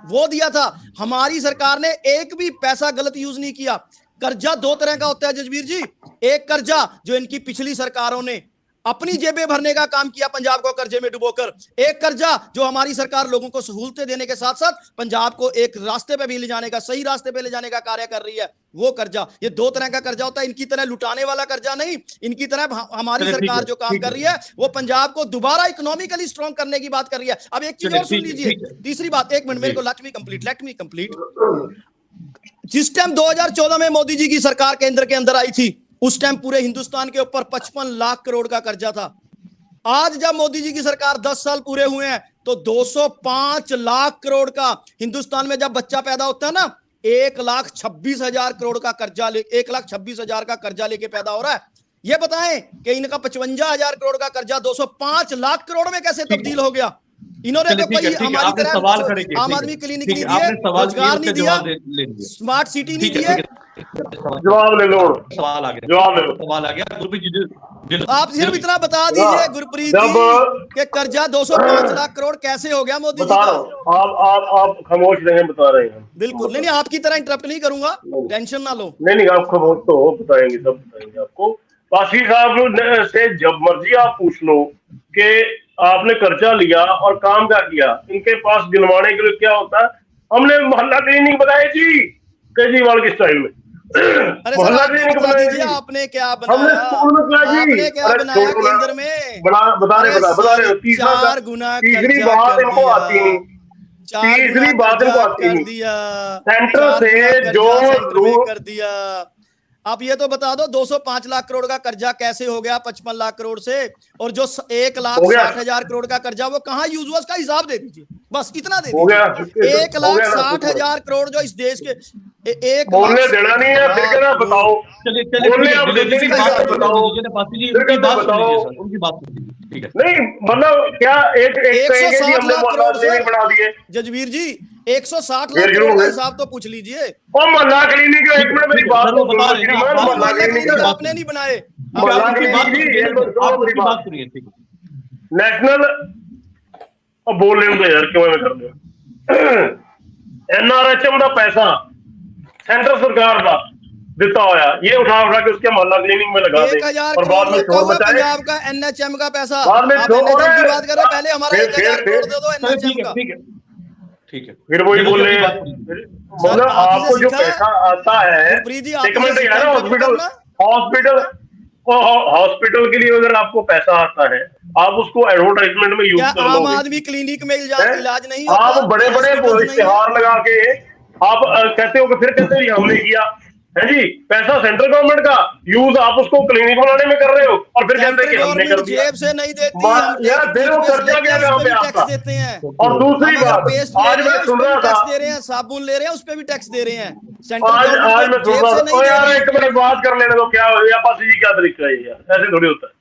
वो दिया था। हमारी सरकार ने एक भी पैसा गलत यूज नहीं किया। कर्जा 2 तरह का होता है जजवीर जी। एक कर्जा जो इनकी पिछली सरकारों ने अपनी जेबें भरने का काम किया पंजाब को कर्जे में डुबोकर, एक कर्जा जो हमारी सरकार लोगों को सहूलतें देने के साथ साथ पंजाब को एक रास्ते पे भी ले जाने का, सही रास्ते पे ले जाने का कार्य कर रही है, वो कर्जा। ये 2 तरह का कर्जा होता है। इनकी तरह लुटाने वाला कर्जा नहीं, इनकी तरह हमारी सरकार जो काम कर रही है वो पंजाब को दोबारा इकोनॉमिकली स्ट्रॉन्ग करने की बात कर रही है। अब एक चीज और सुन लीजिए, तीसरी बात, 1 मिनट मेरे को, लेट मी कंप्लीट। जिस टाइम 2014 में मोदी जी की सरकार केंद्र के अंदर आई थी, उस टाइम पूरे हिंदुस्तान के ऊपर 55 लाख करोड़ का कर्जा था। आज जब मोदी जी की सरकार 10 साल पूरे हुए हैं तो 205 लाख करोड़ का, हिंदुस्तान में जब बच्चा पैदा होता है ना 1,26,000 करोड़ का कर्जा 1,26,000 का कर्जा लेके पैदा हो रहा है। ये बताएं कि इनका 55,000 करोड़ का कर्जा 205 लाख करोड़ में कैसे तब्दील हो गया? इन्होंने चलिए, तो ठीक है, कोई ठीक है, हमारी आपने तरह सवाल खड़े किए, आम ठीक आदमी है, क्लिनिक ठीक नहीं है, दिए, आपने सवाल किए, रोजगार उसके नहीं दिया, जवाब ले लिए। स्मार्ट सिटी नहीं ठीक है, दिए। ठीक है, जवाब ले लो, सवाल आ गया, जवाब ले लो। सवाल आ गया गुरप्रीत जी, आप सिर्फ इतना बता ना, दीजिए गुरप्रीत जब जी कि कर्जा 205 लाख करोड़ कैसे हो गया मोदी जी बता का। रहा हूँ, आप खामोश रहे, बता रहे हैं। बिल्कुल नहीं, आपकी तरह इंटरप्ट नहीं करूंगा, टेंशन ना लो। नहीं, आप खामोश तो हो, बताएंगे, सब बताएंगे आपको। पासी साहब से जब मर्जी आप पूछ लो कि आपने कर्जा लिया और काम क्या किया, इनके पास गिनवाने के लिए क्या होता है। हमने मोहल्ला क्लिनिक बनाई जी केजरीवाल के स्टाइल में। अरे सर मोहल्ला आप तो क्लिनिक बता बनाई दीजिए जी, आपने क्या हमने बनाया, स्कूल में किया जी। आपने क्या अरे बनाया छोड़ो ना, केंद्र में। बता रहे अरे हो। तीसरा 4 गुना तीसरी कर्जा बात कर इनको दिया, आती नहीं, 4 गुना तीसरी बात कर्जा इनको आती कर नहीं। दिया, सेंटर 4 से गुना जो कर्जा सेंटर में रूल, कर दिया। आप ये तो बता दो 205 लाख करोड़ का कर्जा कैसे हो गया 55 लाख करोड़ से, और जो 1,60,000 करोड़ का कर्जा वो कहाँ यूज हुआ, उसका हिसाब दे दीजिए, बस इतना दे हो गया, दीजिए। हो गया ना, 1,60,000 करोड़ जो इस देश के बोलने देना नहीं है, फिर क्या बताओ। चलिए, बोलने आप दिलीप देते जी की नहीं, बात फिर सुन बताओ, लीजिए, पासी जी फिर उनकी कैसे बात सुन बताओ। लीजिए सर, उनकी बात सुन लीजिए, ठीक है। नहीं मतलब क्या एक कहेंगे जी 160 हमने लाख मोहल्ला करोड़ क्लिनिक से बना दिए। जजवीर जी 160 फिर लाख क्यों करोड़ का है? हिसाब तो पूछ लीजिए। और मोहल्ला क्लिनिक, एक मिनट मेरी बात सर, वो तो बता सुनो रहे हैं ना, श्रीमान, आप मोहल्ला मोहल्ला क्लिनिक क्लिनिक का आपने नहीं बनाए, मोहल्ला आप उनकी बात क्लिनिक जी, सुनिए, एक मिनट सुनो आप मेरी उनकी बात बात। सुनिए, ठीक है। नेशनल, अब बोल लेने दो यार, क्यों मैं कर दो। NRHM का पैसा सेंट्रल सरकार का दिता होया, ये उठा के उसके मोहल्ला क्लिनिक में लगा दे 1,000 और करोड़ बाद में रखा शोर हुआ मचाए। पंजाब का NHM का पैसा। बाद में आप शोर, NHM की बात कर रहे हैं, पहले हमारा फिर 1,000 करोड़ दे दो चलिए, NHM का। ठीक है, ठीक है। फिर वही दिलीप जी बोले, की बात सुनिए। मतलब आपसे आपको जो सीखा है? पैसा आता है, गुरप्रीत जी, एक आपसे मिनट सीखा यार, है हॉस्पिटल करना? हॉस्पिटल के लिए अगर आपको पैसा आता है, आप उसको एडवर्टाइजमेंट में यूज क्या कर आम लोगे। आदमी क्लिनिक में हैं? इलाज नहीं होता? आप बड़े बड़े हॉस्पिटल्स नहीं है? इश्तेहार लगा के आप कहते हो कि फिर कहते हो जी हमने किया है जी। पैसा सेंट्रल गवर्नमेंट का यूज आप उसको क्लिनिक बनाने में कर रहे हो और फिर कहते हैं सेंट्रल कि हमने कर गवर्नमेंट दिया। जेब से नहीं देती, हम यार फिर वो टैक्स कर्जा क्या लेते हैं, कहाँ उस पे पे भी आपका। टैक्स देते हैं। और दूसरी हम अगर बात, पेस्ट ले आज रहे मैं हैं उस सुन पे रहा भी था, टैक्स दे रहे हैं, साबुन ले रहे हैं उस पे भी टैक्स दे रहे हैं। सेंट्रल आज मैं गवर्नमेंट सुन जेब रहा से था, नहीं दे यार रही। एक मिनट बात कर लेने दो, क्या या पासी जी क्या तरीका है यार, ऐसे थोड़ी होता है।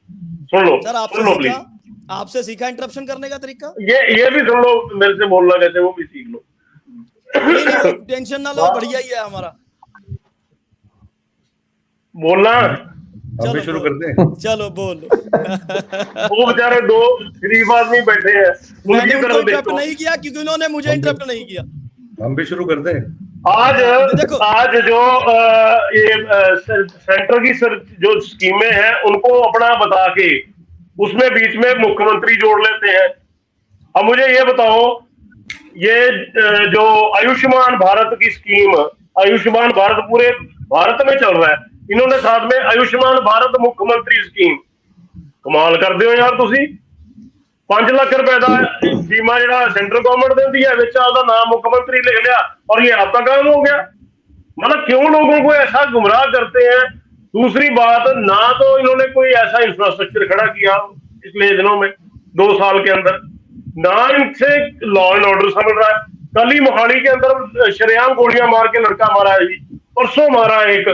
सुन लो, सर सुन लो प्लीज, आपसे सीखा इंटरप्शन करने का तरीका। ये भी सुन लो, मेरे से बोलना कैसे वो भी सीख लो। नहीं, टेंशन ना लो, बढ़िया ही है हमारा बोलना। हम भी शुरू कर दें। चलो बोलो। वो बेचारे दो गरीब आदमी बैठे हैं, मैंने उनकी उनको तरफ इंटरप्ट देखो। नहीं किया क्योंकि उन्होंने मुझे इंटरप्ट नहीं किया। हम भी शुरू कर दें। आज देखो। आज जो ये सेंटर की जो स्कीमें हैं उनको अपना बता के उसमें बीच में मुख्यमंत्री जोड़ लेते हैं। अब मुझे ये बताओ, ये जो आयुष्मान भारत की स्कीम, आयुष्मान भारत पूरे भारत में चल रहा है, इन्होंने साथ में आयुष्मान भारत मुख्यमंत्री स्कीम, कमाल कर दो यार तुसी। 5 लाख रुपए का बीमा जो सेंट्रल गवर्नमेंट देती है, विच आपका नाम मुख्यमंत्री लिख लिया और ये आपका काम हो गया। मतलब क्यों लोगों को ऐसा गुमराह करते हैं। दूसरी बात, ना तो इन्होंने कोई ऐसा इंफ्रास्ट्रक्चर खड़ा किया पिछले दिनों में 2 साल के अंदर, ना इनसे लॉ एंड ऑर्डर समझ रहा है। कल ही मोहाली के अंदर शरेआम गोलियां मार के लड़का मारा है जी, परसों मारा एक।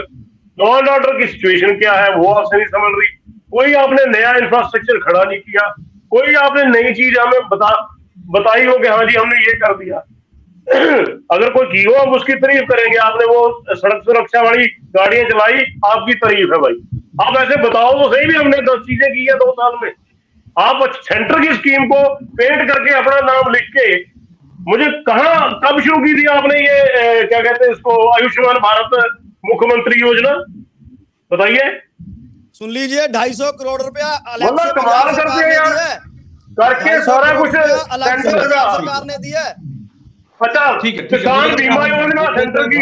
लॉ एंड ऑर्डर की सिचुएशन क्या है वो आपसे नहीं समझ रही। कोई आपने नया इंफ्रास्ट्रक्चर खड़ा नहीं किया, कोई आपने नई चीज हमें बताई हो कि हाँ जी हमने ये कर दिया। अगर कोई की हो हम उसकी तारीफ करेंगे, आपने वो सड़क सुरक्षा वाली गाड़ियां चलाई, आपकी तारीफ है भाई। आप ऐसे बताओ तो सही भी हमने 10 चीजें की है 2 साल में। आप सेंटर की स्कीम को पेंट करके अपना नाम लिख के, मुझे कब शुरू की थी आपने ये क्या कहते हैं इसको, आयुष्मान भारत मुख्यमंत्री योजना, बताइए। सुन लीजिए, 250 करोड़ रुपया अलग मतलब से कमाल पंजाब करते सरकार हैं ने यार, दिया है। करके 250 सारा करोड़ कुछ रुपया अलग से सेंटर पंजाब का। सरकार ने दिया है। अच्छा, ठीक है, किसान बीमा योजना सेंटर की,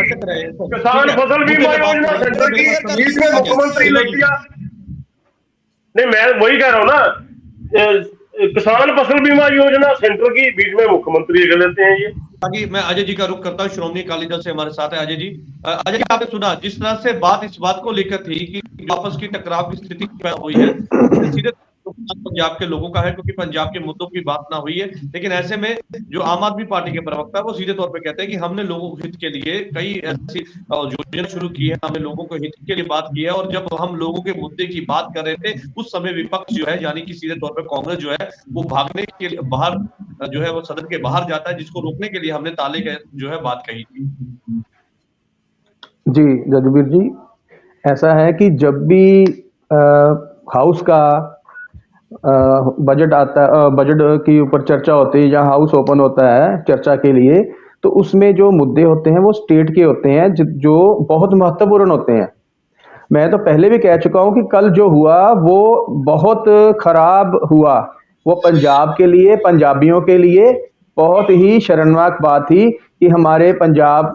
किसान फसल बीमा योजना सेंटर की, बीच में मुख्यमंत्री लिख दिया। नहीं, मैं वही कह रहा हूँ ना, किसान फसल बीमा योजना सेंटर की, बीच में मुख्यमंत्री लिख देते हैं ये। ताकि मैं अजय जी का रुख करता हूँ, श्रोमणी अकाली दल से हमारे साथ है अजय जी। अजय जी, आपने सुना जिस तरह से बात इस बात को लेकर थी कि आपस की टकराव की स्थिति पैदा हुई है, सीधे पंजाब के लोगों का है, क्योंकि पंजाब के मुद्दों की बात ना हुई है। लेकिन ऐसे में जो आम आदमी पार्टी के प्रवक्ता है वो सीधे तौर पे कहते हैं कि हमने लोगों के हित के लिए कई ऐसी योजना शुरू की है, हमने लोगों के हित के लिए बात की है, और जब हम लोगों के मुद्दे की बात कर रहे थे उस समय विपक्ष जो है, यानी कि सीधे तौर पर कांग्रेस जो है वो भागने के लिए बाहर जो है वो सदन के बाहर जाता है, जिसको रोकने के लिए हमने ताले के जो है बात कही थी। जी जजबीर जी, ऐसा है कि जब भी हाउस का बजट आता बजट के ऊपर चर्चा होती है या हाउस ओपन होता है चर्चा के लिए, तो उसमें जो मुद्दे होते हैं वो स्टेट के होते हैं जो बहुत महत्वपूर्ण होते हैं। मैं तो पहले भी कह चुका हूं कि कल जो हुआ वो बहुत खराब हुआ। वो पंजाब के लिए, पंजाबियों के लिए बहुत ही शर्मनाक बात थी कि हमारे पंजाब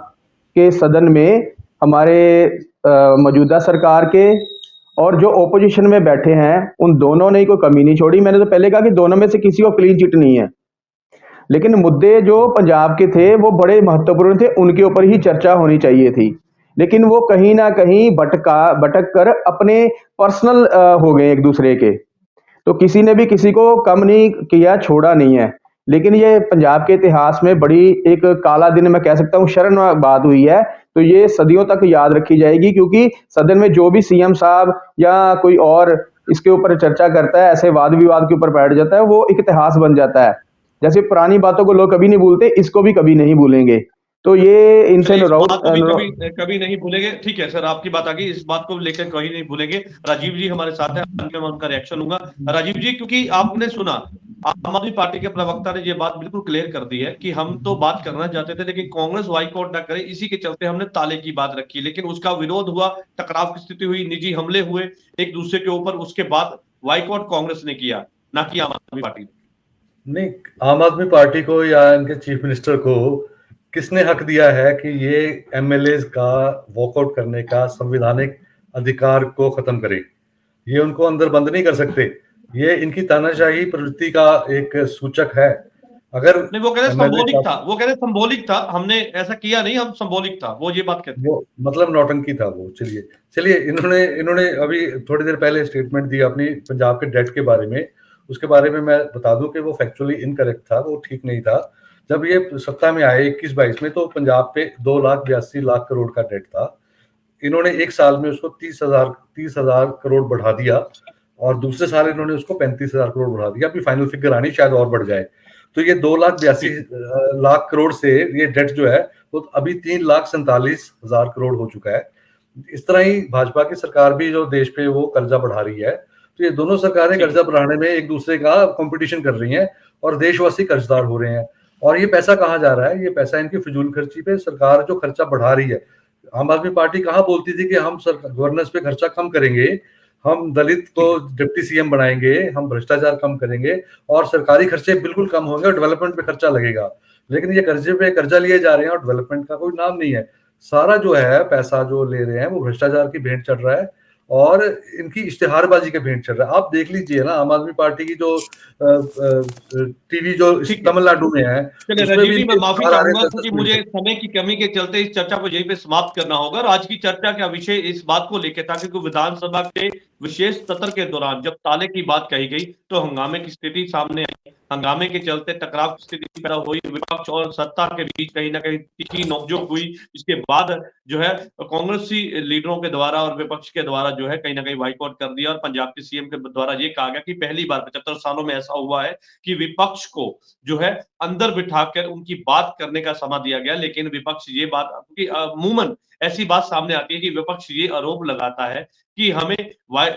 के सदन में हमारे मौजूदा सरकार के और जो ओपोजिशन में बैठे हैं उन दोनों ने कोई कमी नहीं छोड़ी। मैंने तो पहले कहा कि दोनों में से किसी को क्लीन चिट नहीं है, लेकिन मुद्दे जो पंजाब के थे वो बड़े महत्वपूर्ण थे, उनके ऊपर ही चर्चा होनी चाहिए थी। लेकिन वो कहीं ना कहीं भटक कर अपने पर्सनल हो गए एक दूसरे के। तो किसी ने भी किसी को कम नहीं किया, छोड़ा नहीं है। लेकिन ये पंजाब के इतिहास में बड़ी एक काला दिन, मैं कह सकता हूँ शर्मनाक बात हुई है। तो ये सदियों तक याद रखी जाएगी, क्योंकि सदन में जो भी सीएम साहब या कोई और इसके ऊपर चर्चा करता है, ऐसे वाद विवाद के ऊपर बैठ जाता है, वो एक इतिहास बन जाता है। जैसे पुरानी बातों को लोग कभी नहीं भूलते, इसको भी कभी नहीं भूलेंगे। तो ये इनसे कभी नहीं भूलेंगे। ठीक है सर, आपकी बात आ गई, इस बात को लेकर कहीं नहीं भूलेंगे। राजीव जी हमारे साथ हैं, मैं उनका रिएक्शन लूंगा। राजीव जी, क्योंकि आपने सुना आम आदमी पार्टी के प्रवक्ता ने ये बात बिल्कुल क्लियर कर दी है कि हम तो बात करना चाहते थे, लेकिन कांग्रेस बाइकआउट ना करे, इसी के चलते हमने ताले की बात रखी। लेकिन उसका विरोध हुआ, टकराव की स्थिति हुई, निजी हमले हुए एक दूसरे के ऊपर, उसके बाद बाइकआउट कांग्रेस ने किया, ना कि आम आदमी पार्टी। नहीं, आम आदमी पार्टी को या इनके चीफ मिनिस्टर को किसने हक दिया है कि ये एमएलए का वॉकआउट करने का संवैधानिक अधिकार को खत्म करे? ये उनको अंदर बंद नहीं कर सकते। ये इनकी तानाशाही प्रवृत्ति का एक सूचक है। अगर नहीं, वो कह रहे संबोलिक था, वो कह रहे संबोलिक था, हमने ऐसा किया नहीं, हम संबोलिक था, वो ये बात कहते हैं। वो मतलब नौटंकी था वो। चलिए इन्होंने अभी थोड़ी देर पहले स्टेटमेंट दी अपनी पंजाब के डेट के बारे में। उसके बारे में मैं बता दूं कि वो फैक्चुअली इनकरेक्ट था, वो ठीक नहीं था। जब ये सत्ता में आए 21-22 में, तो पंजाब पे 2,82,00,000 करोड़ का डेट था। इन्होंने एक साल में उसको 30,000 करोड़ बढ़ा दिया, और दूसरे साल इन्होंने उसको 35,000 करोड़ बढ़ा दिया। अभी फाइनल फिगर आनी, शायद और बढ़ जाए। तो ये 2,82,00,000 करोड़ से ये डेट जो है वो अभी 3,47,000 करोड़ हो चुका है। इस तरह ही भाजपा की सरकार भी जो देश पे वो कर्जा बढ़ा रही है। तो ये दोनों सरकारें कर्जा बढ़ाने में एक दूसरे का कंपटीशन कर रही हैं, और देशवासी कर्जदार हो रहे हैं। और ये पैसा कहाँ जा रहा है? ये पैसा इनकी फिजूल खर्ची पे सरकार जो खर्चा बढ़ा रही है। आम आदमी पार्टी कहाँ बोलती थी कि हम गवर्नेंस पे खर्चा कम करेंगे, हम दलित को डिप्टी सीएम बनाएंगे, हम भ्रष्टाचार कम करेंगे, और सरकारी खर्चे बिल्कुल कम होंगे, और डेवलपमेंट पे खर्चा लगेगा। लेकिन ये कर्जे पे कर्जा लिए जा रहे हैं, और डेवलपमेंट का कोई नाम नहीं है। सारा जो है पैसा जो ले रहे हैं वो भ्रष्टाचार की भेंट चढ़ रहा है, और इनकी इश्तेहारबाजी के भेंट चढ़ रहा है। आप देख लीजिए ना, आम आदमी पार्टी की जो टीवी जो तमिलनाडु में है, मैं माफी चाहूंगा क्योंकि मुझे समय की कमी के चलते इस चर्चा को यहीं पे समाप्त करना होगा। और आज की चर्चा का विषय इस बात को लेकर था कि विधानसभा के विशेष सत्र के दौरान जब ताले की बात कही गई तो हंगामे की स्थिति सामने आई। हंगामे के चलते टकराव की स्थिति पैदा हुई, विपक्ष और सत्ता के बीच कहीं ना कहीं तीखी नोकझोंक हुई। इसके बाद जो है कांग्रेसी लीडरों के द्वारा और विपक्ष के द्वारा जो है कहीं ना कहीं बाइकआउट कर दिया, और पंजाब के सीएम के द्वारा ये कहा गया कि पहली बार 75 सालों में ऐसा हुआ है कि विपक्ष को जो है अंदर बिठाकर उनकी बात करने का समय दिया गया। लेकिन विपक्ष ये बात, क्योंकि अमूमन ऐसी बात सामने आती है कि विपक्ष ये आरोप लगाता है कि हमें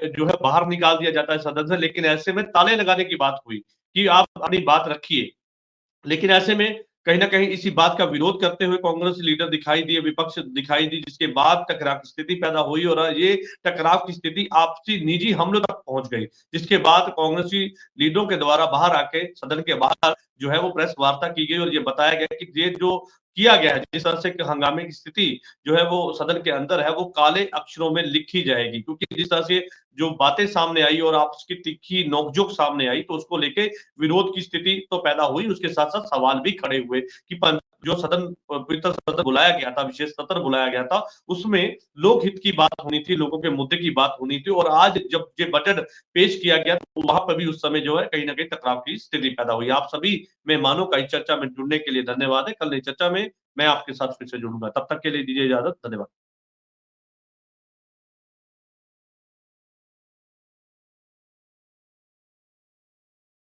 जो है बाहर निकाल दिया जाता है सदन से। लेकिन ऐसे में ताले लगाने की बात हुई कि आप अपनी बात रखिए। लेकिन ऐसे में कहीं ना कहीं इसी बात का विरोध करते हुए कांग्रेस लीडर दिखाई दिए, विपक्ष दिखाई दी, जिसके बाद टकराव की स्थिति पैदा हुई, और ये टकराव की स्थिति आपसी निजी हमलों तक पहुंच गई। जिसके बाद कांग्रेसी लीडरों के द्वारा बाहर आके सदन के बाहर जो है वो प्रेस वार्ता की गई, और ये बताया गया कि ये जो किया गया है, जिस तरह से हंगामे की स्थिति जो है वो सदन के अंदर है, वो काले अक्षरों में लिखी जाएगी। क्योंकि जिस तरह से जो बातें सामने आई और आपस की तीखी नोकझोंक सामने आई, तो उसको लेके विरोध की स्थिति तो पैदा हुई, उसके साथ साथ सवाल भी खड़े हुए कि जो सदन पवित्र सदन बुलाया गया था, विशेष सत्र बुलाया गया था, उसमें लोक हित की बात होनी थी, लोगों के मुद्दे की बात होनी थी। और आज जब ये बजट पेश किया गया तो वहां पर भी उस समय जो है कहीं ना कहीं टकराव की स्थिति पैदा हुई। आप सभी मेहमानों का इस चर्चा में जुड़ने के लिए धन्यवाद है। कल नई चर्चा में मैं आपके साथ फिर से जुड़ूंगा। तब तक के लिए दीजिए इजाजत। धन्यवाद।